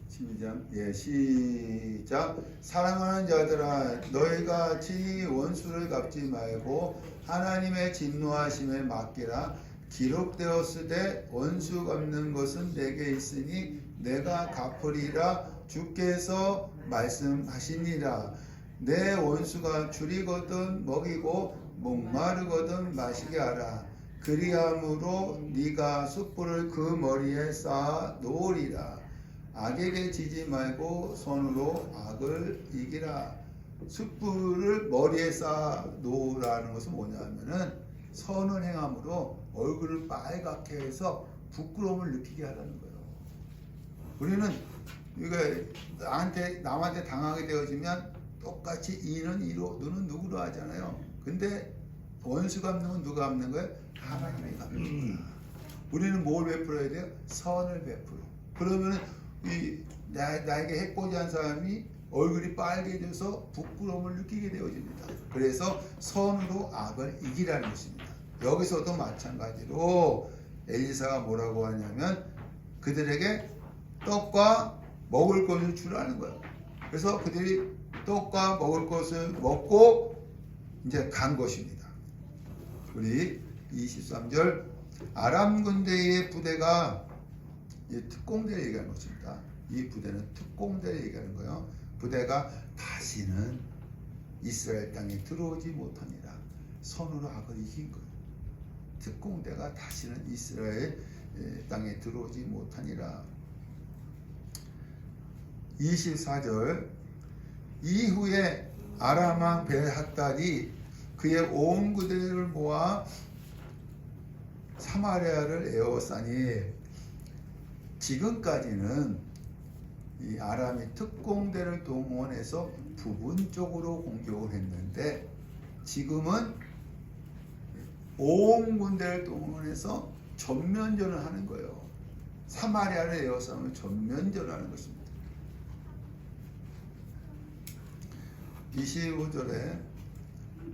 12장 시작. 사랑하는 자들아 너희가 친히 원수를 갚지 말고 하나님의 진노하심에 맡기라. 기록되었으되 원수 갚는 것은 내게 있으니 내가 갚으리라 주께서 말씀하시니라. 내 원수가 줄이거든 먹이고 목마르거든 마시게 하라. 그리함으로 네가 숯불을 그 머리에 쌓아 놓으리라. 악에게 지지 말고 손으로 악을 이기라. 숯불을 머리에 쌓아 놓으라는 것은 뭐냐면은 선을 행함으로 얼굴을 빨갛게 해서 부끄러움을 느끼게 하라는 거예요. 우리는 이거 남한테 당하게 되어지면 똑같이 이는 이로 너는 누구로 하잖아요. 근데 원수 갚는 건 누가 갚는 거예요? 하나님이 갚는 거야. 우리는 뭘 베풀어야 돼요? 선을 베풀어. 그러면은 나에게 해코지한 사람이 얼굴이 빨개져서 부끄러움을 느끼게 되어집니다. 그래서 선으로 악을 이기라는 것입니다. 여기서도 마찬가지로 엘리사가 뭐라고 하냐면 그들에게 떡과 먹을 것을 주라는 거예요. 그래서 그들이 떡과 먹을 것을 먹고 이제 간 것입니다. 우리 23절 아람 군대의 부대가 특공대를 얘기하는 것입니다. 이 부대는 특공대를 얘기하는 거예요. 부대가 다시는 이스라엘 땅에 들어오지 못합니다. 손으로 악을 이긴 거예요. 특공대가 다시는 이스라엘 땅에 들어오지 못하니라. 24절 이후에 아람 왕 벨핫달이 그의 온 군대를 모아 사마리아를 에워싸니. 지금까지는 이 아람이 특공대를 동원해서 부분적으로 공격을 했는데 지금은 온 군대를 동원해서 전면전을 하는 거예요. 사마리아를 에워싸면 전면전을 하는 것입니다. 25절에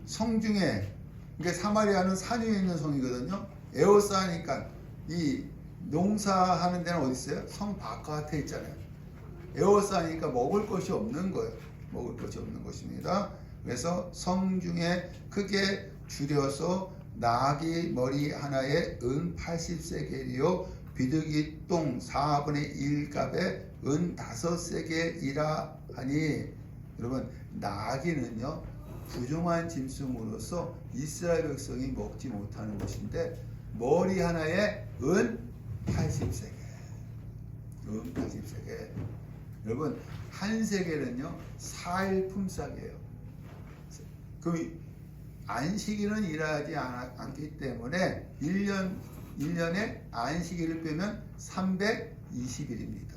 성중에, 그러니까 사마리아는 산 위에 있는 성이거든요. 에워싸니까 이 농사하는 데는 어디 있어요? 성 바깥에 있잖아요. 에워싸니까 먹을 것이 없는 거예요. 먹을 것이 없는 것입니다. 그래서 성중에 크게 줄여서 나귀 머리 하나에 은 80세겔이요 비둘기 똥 4분의 1값에 은 5세겔이라 하니. 여러분, 나귀는요 부정한 짐승으로서 이스라엘 백성이 먹지 못하는 것인데 머리 하나에 은 80세겔. 은 80세겔. 여러분, 한 세겔은요 4일 품삯이에요. 그럼 안식일은 일하지 않기 때문에 1년에 안식일을 빼면 320일입니다.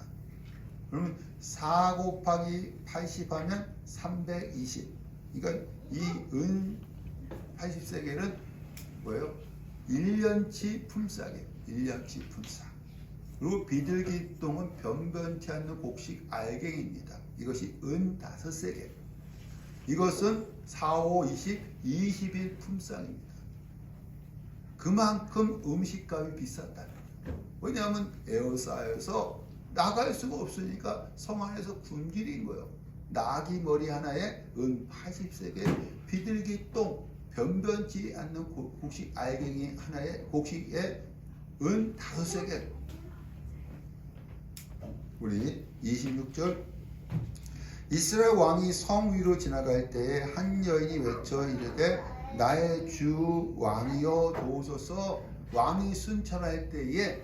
그러면 4 곱하기 80 하면 320. 그러니까 이 은 80세겔은 뭐예요? 1년치 품삯이에요. 1년치 품삯. 그리고 비둘기 똥은 변변치 않는 곡식 알갱이입니다. 이것이 은 5세겔. 이것은 4, 5, 20, 20일 품삯입니다. 그만큼 음식값이 비쌌다는 거예요. 왜냐하면 에워싸여서 나갈 수가 없으니까 성 안에서 굶주린 거예요. 나귀 머리 하나에 은 80세겔, 비둘기 똥, 변변치 않는 곡식 알갱이 하나에 곡식에 은 5세겔. 우리 26절 이스라엘 왕이 성 위로 지나갈 때에 한 여인이 외쳐 이르되 나의 주 왕이여 도우소서. 왕이 순찰할 때에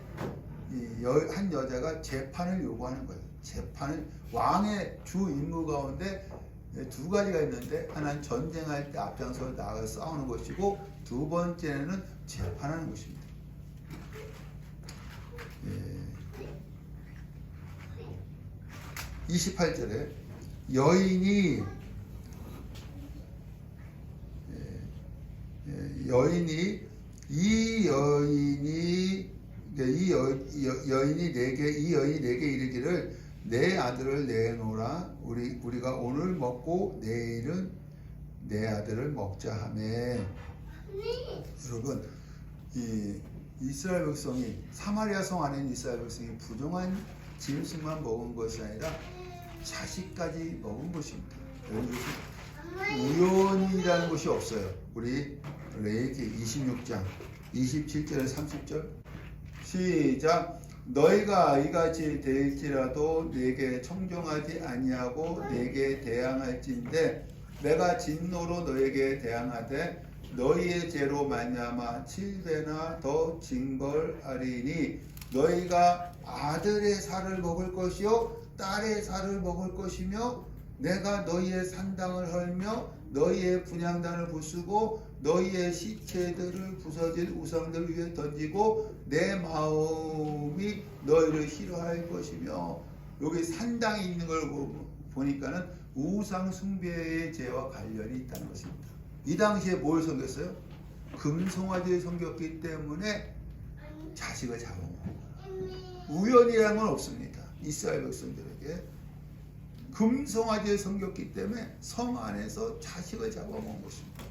한 여자가 재판을 요구하는 거예요. 재판을, 왕의 주 임무 가운데 두 가지가 있는데 하나는 전쟁할 때 앞장서 나가서 싸우는 것이고 두 번째는 재판하는 것입니다. 28절에 여인이 여인이 내게 이르기를 내 아들을 내놓으라. 우리가 오늘 먹고 내일은 내 아들을 먹자 하며. 여러분, 이 이스라엘 백성이, 사마리아 성 안에 있는 이스라엘 백성이 부정한 짐승만 먹은 것이 아니라 자식까지 먹은 것입니다. 여러분, 우연이라는 것이 없어요. 우리 레위기 26장 27절에 30절 시작. 너희가 이같이 될지라도 내게 청종하지 아니하고 내게 대항할진대 내가 진노로 너에게 대항하되 너희의 죄로 말미암아 7배나 더 징벌하리니 너희가 아들의 살을 먹을 것이요 딸의 살을 먹을 것이며 내가 너희의 산당을 헐며 너희의 분향단을 부수고 너희의 시체들을 부서질 우상들 위에 던지고 내 마음이 너희를 싫어할 것이며. 여기 산당이 있는 걸 보니까는 우상 숭배의 죄와 관련이 있다는 것입니다. 이 당시에 뭘 섬겼어요? 금송아지를 섬겼기 때문에 자식을 잡아먹은 거예요. 우연이라는 건 없습니다. 이스라엘 백성들에게 금송아지를 섬겼기 때문에 성 안에서 자식을 잡아먹은 것입니다.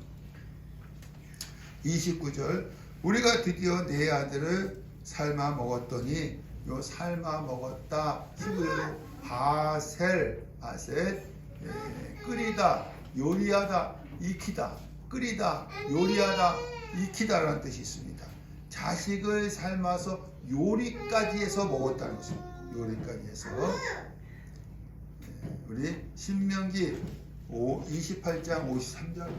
29절 우리가 드디어 내 아들을 삶아 먹었더니, 요 삶아 먹었다 히브리어로 바셀 끓이다 요리하다 익히다, 끓이다 요리하다 익히다라는 뜻이 있습니다. 자식을 삶아서 요리까지 해서 먹었다는 것입니다. 요리까지 해서. 우리 신명기 28장 53절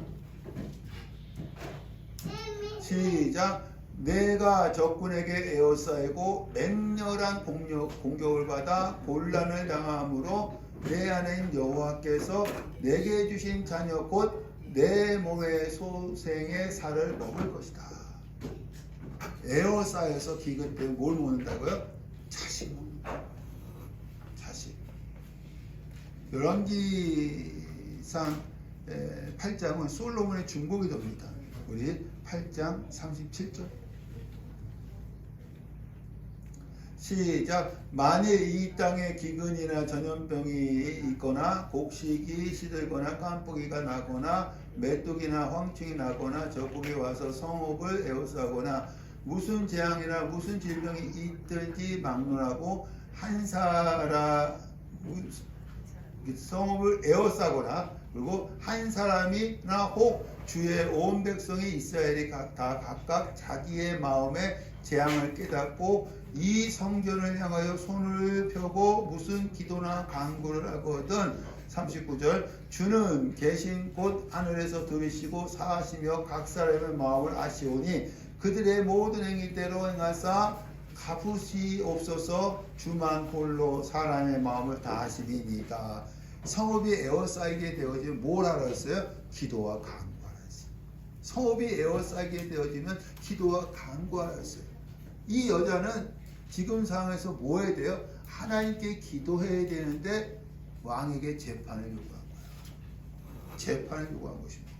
시작. 내가 적군에게 에워싸이고 맹렬한 공격을 받아 곤란을 당함으로 내 안에 여호와께서 내게 주신 자녀 곧 내 몸의 소생의 살을 먹을 것이다. 에워싸여서 기근 때문에 뭘 먹는다고요? 자식 먹는다. 자식. 열왕기상 8장은 솔로몬의 중복이 됩니다. 우리 8장 37절 시작. 만일 이 땅에 기근이나 전염병이 있거나 곡식이 시들거나 깜빡이가 나거나 메뚜기나 황충이 나거나 적국이 와서 성읍을 에워싸거나 무슨 재앙이나 무슨 질병이 있든지 막론하고 한 사람 성읍을 에워싸거나 그리고 한 사람이나 혹 주의 온 백성이 이스라엘이 다 각각 자기의 마음에 재앙을 깨닫고 이 성전을 향하여 손을 펴고 무슨 기도나 간구를 하거든. 39절 주는 계신 곳 하늘에서 들으시고 사하시며 각 사람의 마음을 아시오니 그들의 모든 행위대로 행하사 갚으시옵소서. 주만 홀로 사람의 마음을 다 하시리이다. 성읍이 에워싸이게 되어지면 뭘 하라 했어요? 기도와 간구하라 했어요. 성읍이 에워싸이게 되어지면 기도와 간구하라 했어요. 이 여자는 지금 상황에서 뭐 해야 돼요? 하나님께 기도해야 되는데 왕에게 재판을 요구한 거예요. 재판을 요구한 것입니다.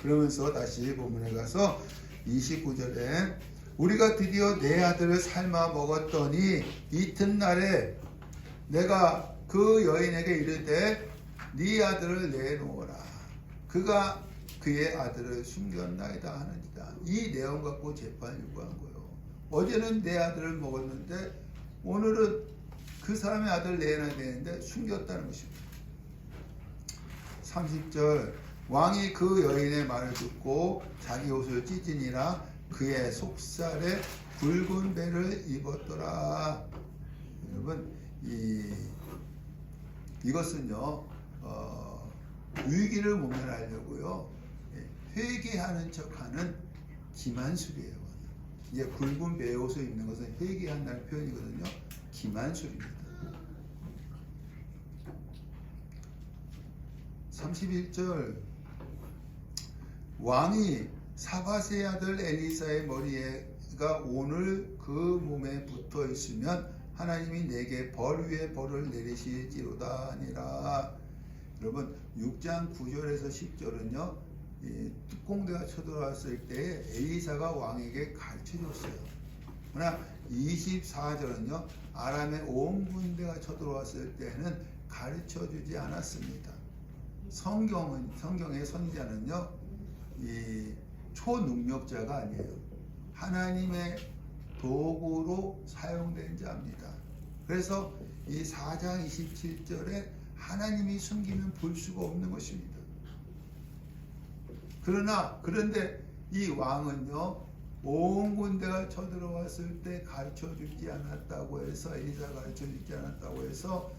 그러면서 다시 본문에 가서 29절에 우리가 드디어 내 아들을 삶아 먹었더니 이튿날에 내가 그 여인에게 이르되 네 아들을 내놓으라. 그가 그의 아들을 숨겼나이다 하느니라. 이 내용 갖고 재판을 요구한 거예요. 어제는 내 아들을 먹었는데 오늘은 그 사람의 아들을 내놔야 되는데 숨겼다는 것입니다. 30절 왕이 그 여인의 말을 듣고 자기 옷을 찢으니라. 그의 속살에 붉은 배를 입었더라. 여러분 이것은요 위기를 모면하려고요 회개하는 척하는 기만술이에요. 이게 굵은 배의 옷을 입는 것은 회개한다는 표현이거든요. 기만술입니다. 31절 왕이 사밧의 아들 엘리사의 머리에 네가 오늘 그 몸에 붙어 있으면 하나님이 내게 벌 위에 벌을 내리실지로다 하니라. 여러분 6장 9절에서 10절은요 특공대가 쳐들어왔을 때 엘리사가 왕에게 가르쳐줬어요. 그러나 24절은요 아람의 온 군대가 쳐들어왔을 때는 가르쳐주지 않았습니다. 성경의 선지자는요 이 초능력자가 아니에요. 하나님의 도구로 사용된 자입니다. 그래서 이 4장 27절에 하나님이 숨기면 볼 수가 없는 것입니다. 그런데 이 왕은요 온 군대가 쳐들어왔을 때 가르쳐주지 않았다고 해서 엘리사가 가르쳐주지 않았다고 해서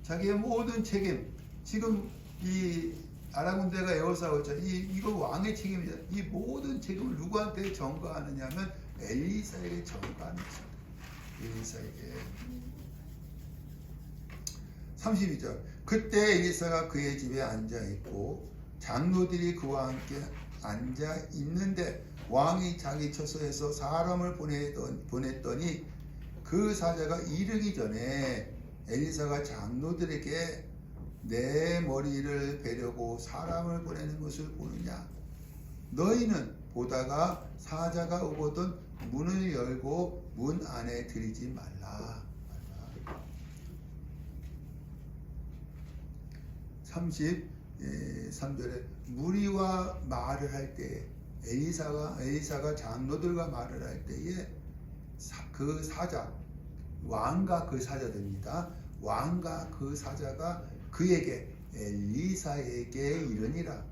자기의 모든 책임, 지금 이 아람 군대가 에워싸고 있잖아요. 이거 왕의 책임이죠. 이 모든 책임을 누구한테 전가하느냐면 엘리사에게 전가하는 것입니다. 엘리사에게. 32절. 그때 엘리사가 그의 집에 앉아 있고 장로들이 그와 함께 앉아 있는데 왕이 자기 처소에서 사람을 보냈더니 그 사자가 이르기 전에 엘리사가 장로들에게 내 머리를 베려고 사람을 보내는 것을 보느냐? 너희는 보다가 사자가 오거든 문을 열고 문 안에 들이지 말라. 33절에 무리와 말을 할 때에 엘리사가 장로들과 말을 할 때에 그 사자, 왕과 그 사자들입니다. 왕과 그 사자가 그에게 엘리사에게 이르니라.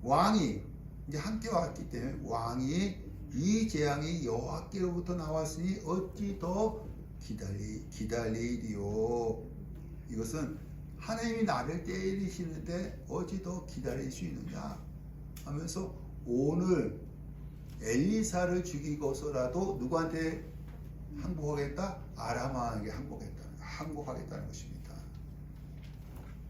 왕이 이제 함께 왔기 때문에 왕이 이 재앙이 여호와께로부터 나왔으니 어찌 더 기다리리요. 이것은 하나님이 나를 때리시는데 어찌 더 기다릴 수 있느냐 하면서 오늘 엘리사를 죽이고서라도 누구한테 항복하겠다? 아람 왕에게 항복하겠다는 것입니다.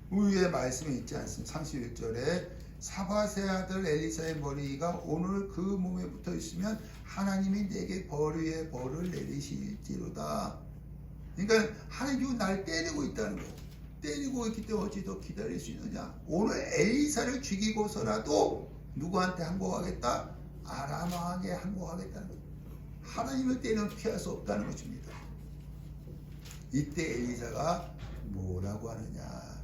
위에 말씀이 있지 않습니까? 31절에 사밧의 아들 엘리사의 머리가 오늘 그 몸에 붙어 있으면 하나님이 내게 벌 위에 벌을 내리실지로다. 그러니까 하나님이 날 때리고 있다는 거예요. 때리고 있기 때문에 어찌 더 기다릴 수 있느냐. 오늘 엘리사를 죽이고서라도 누구한테 항복하겠다? 아람 왕에게 항복하겠다는 거예요. 하나님을 때리면 피할 수 없다는 것입니다. 이때 엘리사가 뭐라고 하느냐.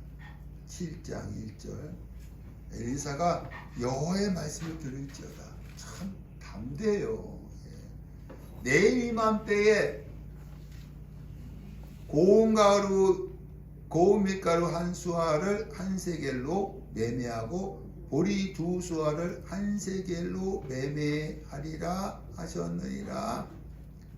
7장 1절 엘리사가 여호와의 말씀을 들을지어다. 참 담대해요. 내일 이맘때에 고운 밀가루 한 수아를 한 세겔로 매매하고 보리 두 수아를 한 세겔로 매매하리라 하셨느니라.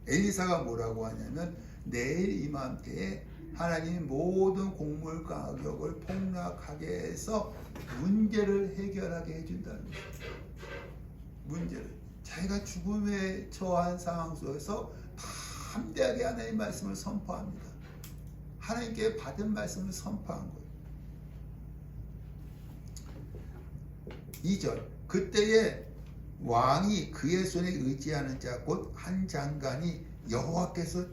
엘리사가 뭐라고 하냐면 내일 이맘때에 하나님이 모든 곡물 가격을 폭락하게 해서 문제를 해결하게 해준다는 거예요. 문제를. 자기가 죽음에 처한 상황 속에서 담대하게 하나님의 말씀을 선포합니다. 하나님께 받은 말씀을 선포한 거예요. 2절. 그때에 왕이 그의 손에 의지하는 자 곧 한 장관이 여호와께서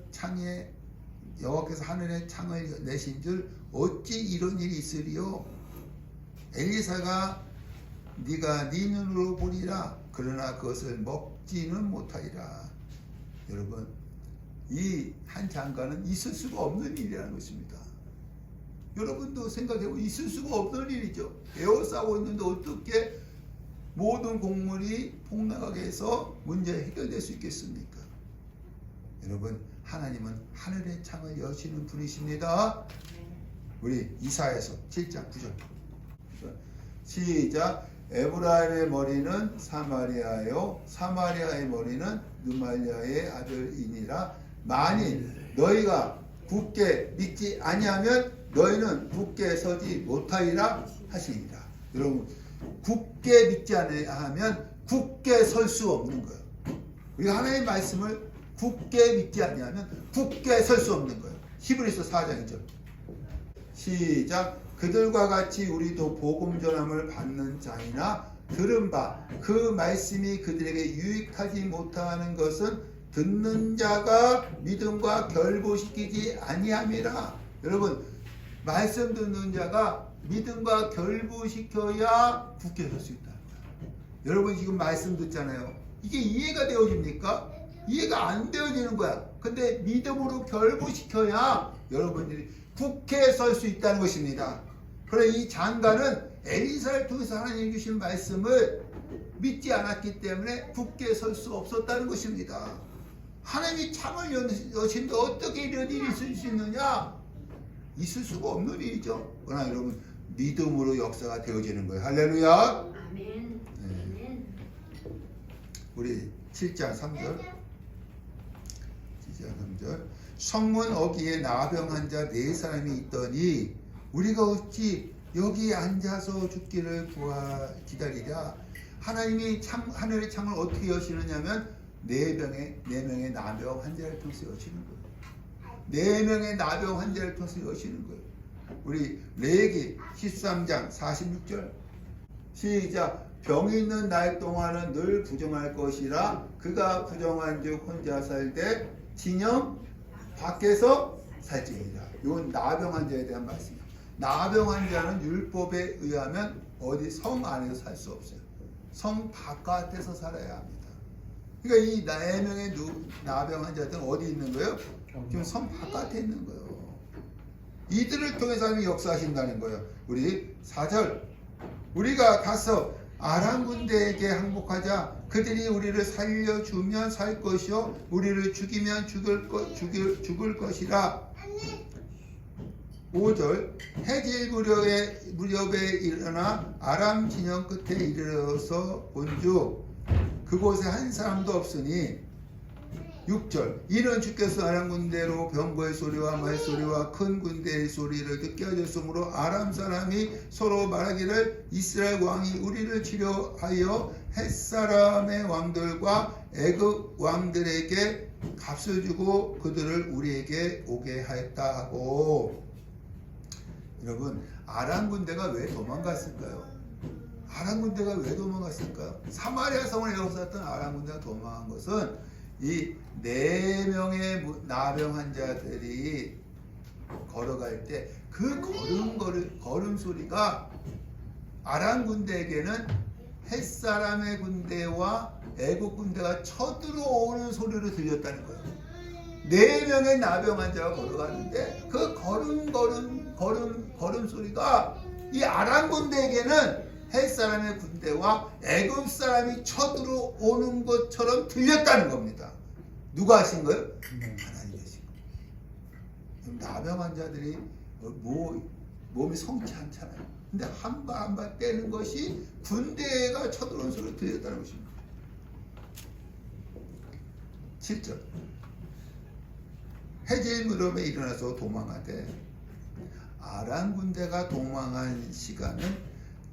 하늘에 창을 내신 줄 어찌 이런 일이 있으리요? 엘리사가 네가 네 눈으로 보리라. 그러나 그것을 먹지는 못하리라. 여러분, 이 한 장관은 있을 수가 없는 일이라는 것입니다. 여러분도 생각해보면 있을 수가 없는 일이죠. 에워싸고 있는데 어떻게 모든 곡물이 폭락하게 해서 문제 해결될 수 있겠습니까? 여러분, 하나님은 하늘의 창을 여시는 분이십니다. 우리 이사야서 7장 9절 시작. 에브라임의 머리는 사마리아요 사마리아의 머리는 느말리아의 아들이니라. 만일 너희가 굳게 믿지 아니하면 너희는 굳게 서지 못하리라 하시니라. 여러분, 굳게 믿지 아니하면 굳게 설 수 없는 거예요. 우리가 하나님의 말씀을 굳게 믿지 아니하면 굳게 설 수 없는 거예요. 히브리서 4장 2절 시작. 그들과 같이 우리도 복음 전함을 받는 자이나 들은 바 그 말씀이 그들에게 유익하지 못하는 것은 듣는 자가 믿음과 결부시키지 아니함이라. 여러분, 말씀 듣는 자가 믿음과 결부시켜야 굳게 설 수 있다. 여러분 지금 말씀 듣잖아요. 이게 이해가 되어집니까? 이해가 안 되어지는 거야. 근데 믿음으로 결부시켜야 여러분들이 굳게 설 수 있다는 것입니다. 그래, 이 장가는 엘리사를 통해서 하나님 주신 말씀을 믿지 않았기 때문에 굳게 설 수 없었다는 것입니다. 하나님이 창을 여신데 어떻게 이런 일이 있을 수 있느냐? 있을 수가 없는 일이죠. 그러나 여러분, 믿음으로 역사가 되어지는 거예요. 할렐루야. 아멘. 네. 우리 7장 3절. 7장 3절. 성문 어귀에 나병한 자 4사람이 있더니 우리가 어찌 여기 앉아서 죽기를 기다리랴. 하나님이 하늘의 창을 어떻게 여시느냐면 4명의 나병 환자를 통해서 여시는 거예요. 4명의 나병 환자를 통해서 여시는 거예요. 우리 레위기 13장 46절 시작. 병이 있는 날 동안은 늘 부정할 것이라 그가 부정한즉 혼자 살되 진영 밖에서 살지니라. 이건 나병 환자에 대한 말씀이에요. 나병 환자는 율법에 의하면 어디 성 안에서 살 수 없어요. 성 바깥에서 살아야 합니다. 그러니까 이 4명의 나병 환자들은 어디 있는 거예요? 지금 성 바깥에 있는 거예요. 이들을 통해서 하나님이 역사하신다는 거예요. 우리 4절. 우리가 가서 아람 군대에게 항복하자. 그들이 우리를 살려주면 살 것이요 우리를 죽이면 죽을 것이라. 5절. 해질 무렵에 일어나 아람 진영 끝에 이르러서 본즉 그곳에 한 사람도 없으니. 6절. 이는 주께서 아람 군대로 병거의 소리와 말소리와 큰 군대의 소리를 듣게 하셨으므로 아람 사람이 서로 말하기를 이스라엘 왕이 우리를 치료하여 햇사람의 왕들과 애굽 왕들에게 값을 주고 그들을 우리에게 오게 하였다 하고. 여러분, 아람 군대가 왜 도망갔을까요? 아람 군대가 왜 도망갔을까요? 사마리아 성을 에워쌌던 아람 군대가 도망간 것은 이 4명의 나병 환자들이 걸어갈 때 그 걸음 소리가 아람 군대에게는 햇사람의 군대와 애국 군대가 쳐들어오는 소리로 들렸다는 거예요. 4명의 나병 환자가 걸어가는데 그 걸음 소리가 이 아람 군대에게는 햇사람의 군대와 애굽 사람이 쳐들어오는 것처럼 들렸다는 겁니다. 누가 하신 거예요? 하나님이 하신 거예요. 나병 환자들이 몸이 성치 않잖아요. 근데 한 발 한 발 떼는 것이 군대가 쳐들어오는 소리를 들렸다는 것입니다. 7절. 해질 무렵에 일어나서 도망하되. 아람 군대가 도망한 시간은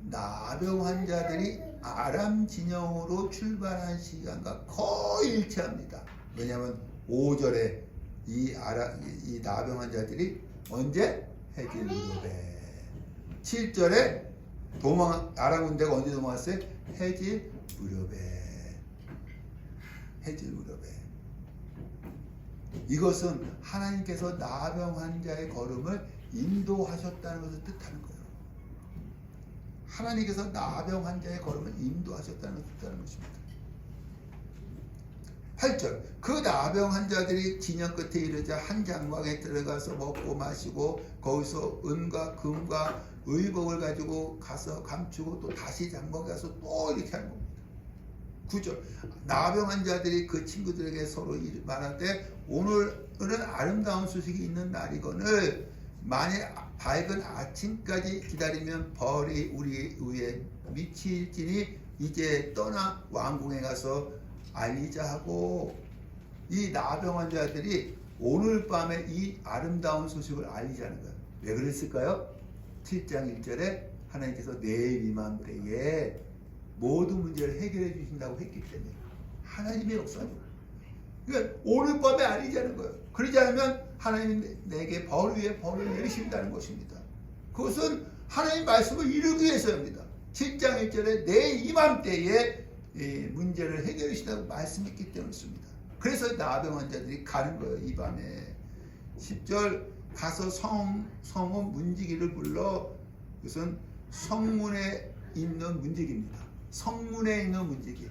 나병 환자들이 아람 진영으로 출발한 시간과 거의 일치합니다. 왜냐하면 5절에 이 나병 환자들이 언제? 해질 무렵에. 7절에 아람 군대가 언제 도망갔어요? 해질 무렵에. 해질 무렵에. 이것은 하나님께서 나병 환자의 걸음을 인도하셨다는 것을 뜻하는 거예요. 하나님께서 나병 환자의 걸음을 인도하셨다는 것을 뜻하는 것입니다. 8절. 그 나병 환자들이 진영 끝에 이르자 한 장막에 들어가서 먹고 마시고 거기서 은과 금과 의복을 가지고 가서 감추고 또 다시 장막에 가서 또 이렇게 하는 겁니다. 9절. 나병 환자들이 그 친구들에게 서로 말하되 오늘은 아름다운 소식이 있는 날이거늘 만일 밝은 아침까지 기다리면 벌이 우리 위에 미칠지니 이제 떠나 왕궁에 가서 알리자 하고. 이 나병 환자들이 오늘 밤에 이 아름다운 소식을 알리자는 거예요. 왜 그랬을까요? 7장 1절에 하나님께서 내 위만 때에 모든 문제를 해결해 주신다고 했기 때문에 하나님의 역사죠. 그러니까 오늘 밤에 알리자는 거예요. 그러지 않으면 하나님 내게 벌 위에 벌을 내리신다는 것입니다. 그것은 하나님 말씀을 이루기 위해서입니다. 7장 1절에 내 이맘때에 문제를 해결해 주신다고 말씀했기 때문입니다. 그래서 나병 환자들이 가는 거예요. 이 밤에 10절 가서 성읍 문지기를 불러, 그것은 성문에 있는 문지기입니다. 성문에 있는 문지기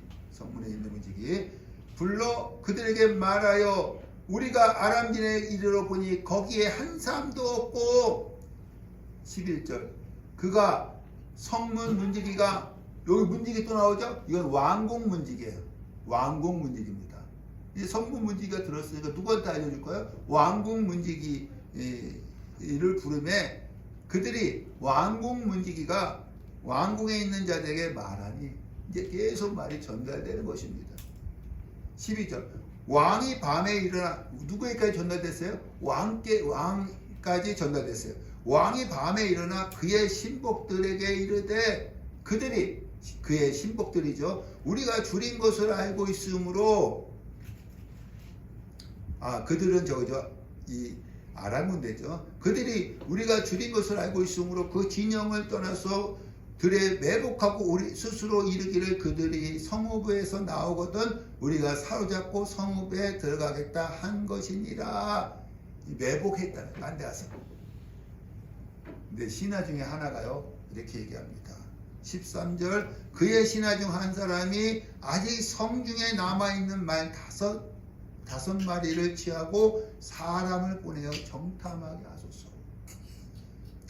불러 그들에게 말하여 우리가 아람진에 이르러 보니 거기에 한 사람도 없고, 11절 그가 성문 문지기가, 여기 문지기 또 나오죠? 이건 왕궁 문지기예요. 왕궁 문지기입니다. 이 성문 문지기가 들었으니까 누구한테 알려줄 거예요? 왕궁 문지기를 부르매 그들이 왕궁 문지기가 왕궁에 있는 자들에게 말하니, 이제 계속 말이 전달되는 것입니다. 12절 왕이 밤에 일어나, 누구에게까지 전달됐어요? 왕까지 전달됐어요. 왕이 밤에 일어나 그의 신복들에게 이르되, 그들이 그의 신복들이죠. 우리가 줄인 것을 알고 있으므로, 그들은 이 아람 군대죠. 그들이 우리가 줄인 것을 알고 있으므로 그 진영을 떠나서 들에 매복하고 우리 스스로 이르기를 그들이 성읍에서 나오거든 우리가 사로잡고 성읍에 들어가겠다 한 것이니라. 매복했다는, 딴 데 가서. 근데 신하 중에 하나가요, 이렇게 얘기합니다. 13절 그의 신하 중 한 사람이 아직 성중에 남아있는 말 다섯 마리를 취하고 사람을 보내어 정탐하게 하소서.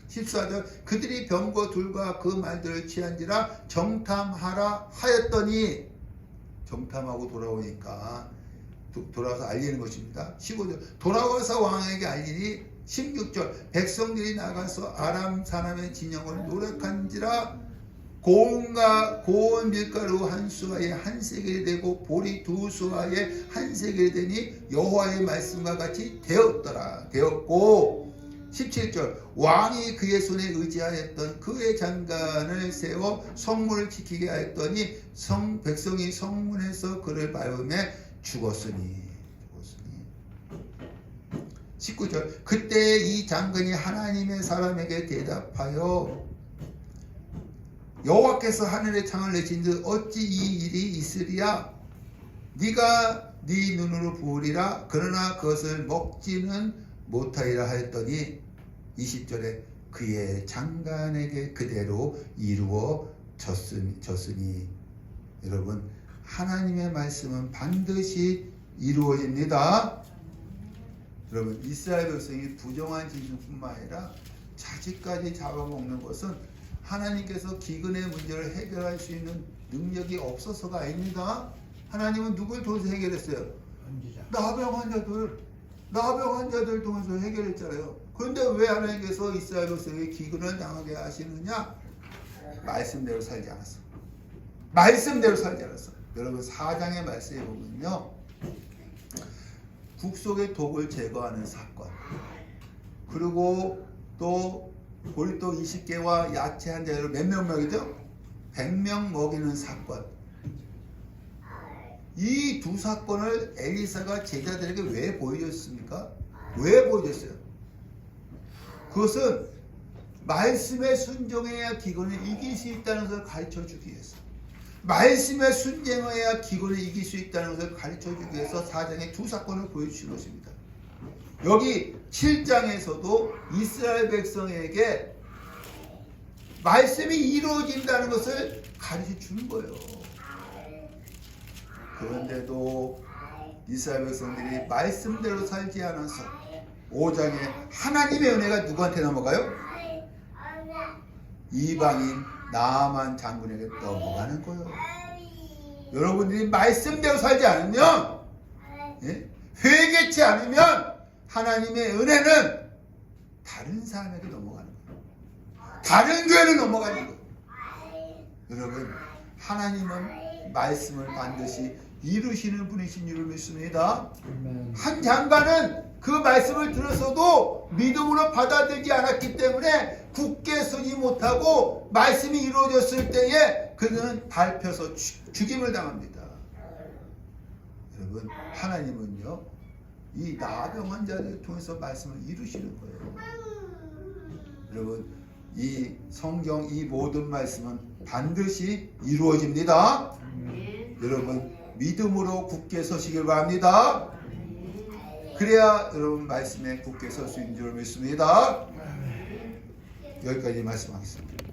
14절 그들이 병거 둘과 그 말들을 취한지라 정탐하라 하였더니, 정탐하고 돌아오니까 돌아와서 알리는 것입니다. 15절 돌아와서 왕에게 알리니, 16절 백성들이 나가서 아람 사람의 진영을 노력한지라 고운 밀가루 한 수아에 한 세겔이 되고 보리 두 수아에 한 세겔이 되니 여호와의 말씀과 같이 되었고, 17절 왕이 그의 손에 의지하였던 그의 장관을 세워 성문을 지키게 하였더니 백성이 성문에서 그를 밟으며 죽었으니. 19절 그때 이 장관이 하나님의 사람에게 대답하여 여호와께서 하늘의 창을 내신즉 어찌 이 일이 있으리야? 네가 네 눈으로 보으리라. 그러나 그것을 먹지는 못하리라 하였더니, 20절에 그의 장관에게 그대로 이루어졌으니. 여러분, 하나님의 말씀은 반드시 이루어집니다. 여러분, 이스라엘 백성이 부정한 짐승뿐만 아니라 자식까지 잡아먹는 것은 하나님께서 기근의 문제를 해결할 수 있는 능력이 없어서가 아닙니다. 하나님은 누굴 통해서 해결했어요? 나병 환자들 통해서 해결했잖아요. 그런데 왜 하나님께서 이스라엘 백성에게 기근을 당하게 하시느냐? 말씀대로 살지 않았어. 여러분, 4장의 말씀에 보면요, 국속의 독을 제거하는 사건, 그리고 또 볼도 20개와 야채 한 자리로 몇 명 먹이죠? 100명 먹이는 사건. 이 두 사건을 엘리사가 제자들에게 왜 보여줬습니까? 왜 보여줬어요? 그것은 말씀에 순종해야 기근을 이길 수 있다는 것을 가르쳐주기 위해서, 말씀에 순종해야 기근을 이길 수 있다는 것을 가르쳐주기 위해서 4장의 두 사건을 보여주신 것입니다. 여기 7장에서도 이스라엘 백성에게 말씀이 이루어진다는 것을 가르쳐 주는 거예요. 그런데도 이스라엘 백성들이 말씀대로 살지 않아서 5장에 하나님의 은혜가 누구한테 넘어가요? 이방인 나아만 장군에게 넘어가는 거예요. 여러분들이 말씀대로 살지 않으면, 회개치 않으면 하나님의 은혜는 다른 사람에게 넘어가는 거예요. 다른 교회로 넘어가는 거예요. 여러분, 하나님은 말씀을 반드시 이루시는 분이신 줄 믿습니다. 한 장관은 그 말씀을 들었어도 믿음으로 받아들이지 않았기 때문에 굳게 서지 못하고 말씀이 이루어졌을 때에 그는 밟혀서 죽임을 당합니다. 여러분, 하나님은요, 이 나병 환자를 통해서 말씀을 이루시는 거예요. 여러분, 이 성경 이 모든 말씀은 반드시 이루어집니다. 여러분 믿음으로 굳게 서시길 바랍니다. 그래야 여러분 말씀에 굳게 설 수 있는 줄 믿습니다. 여기까지 말씀하겠습니다.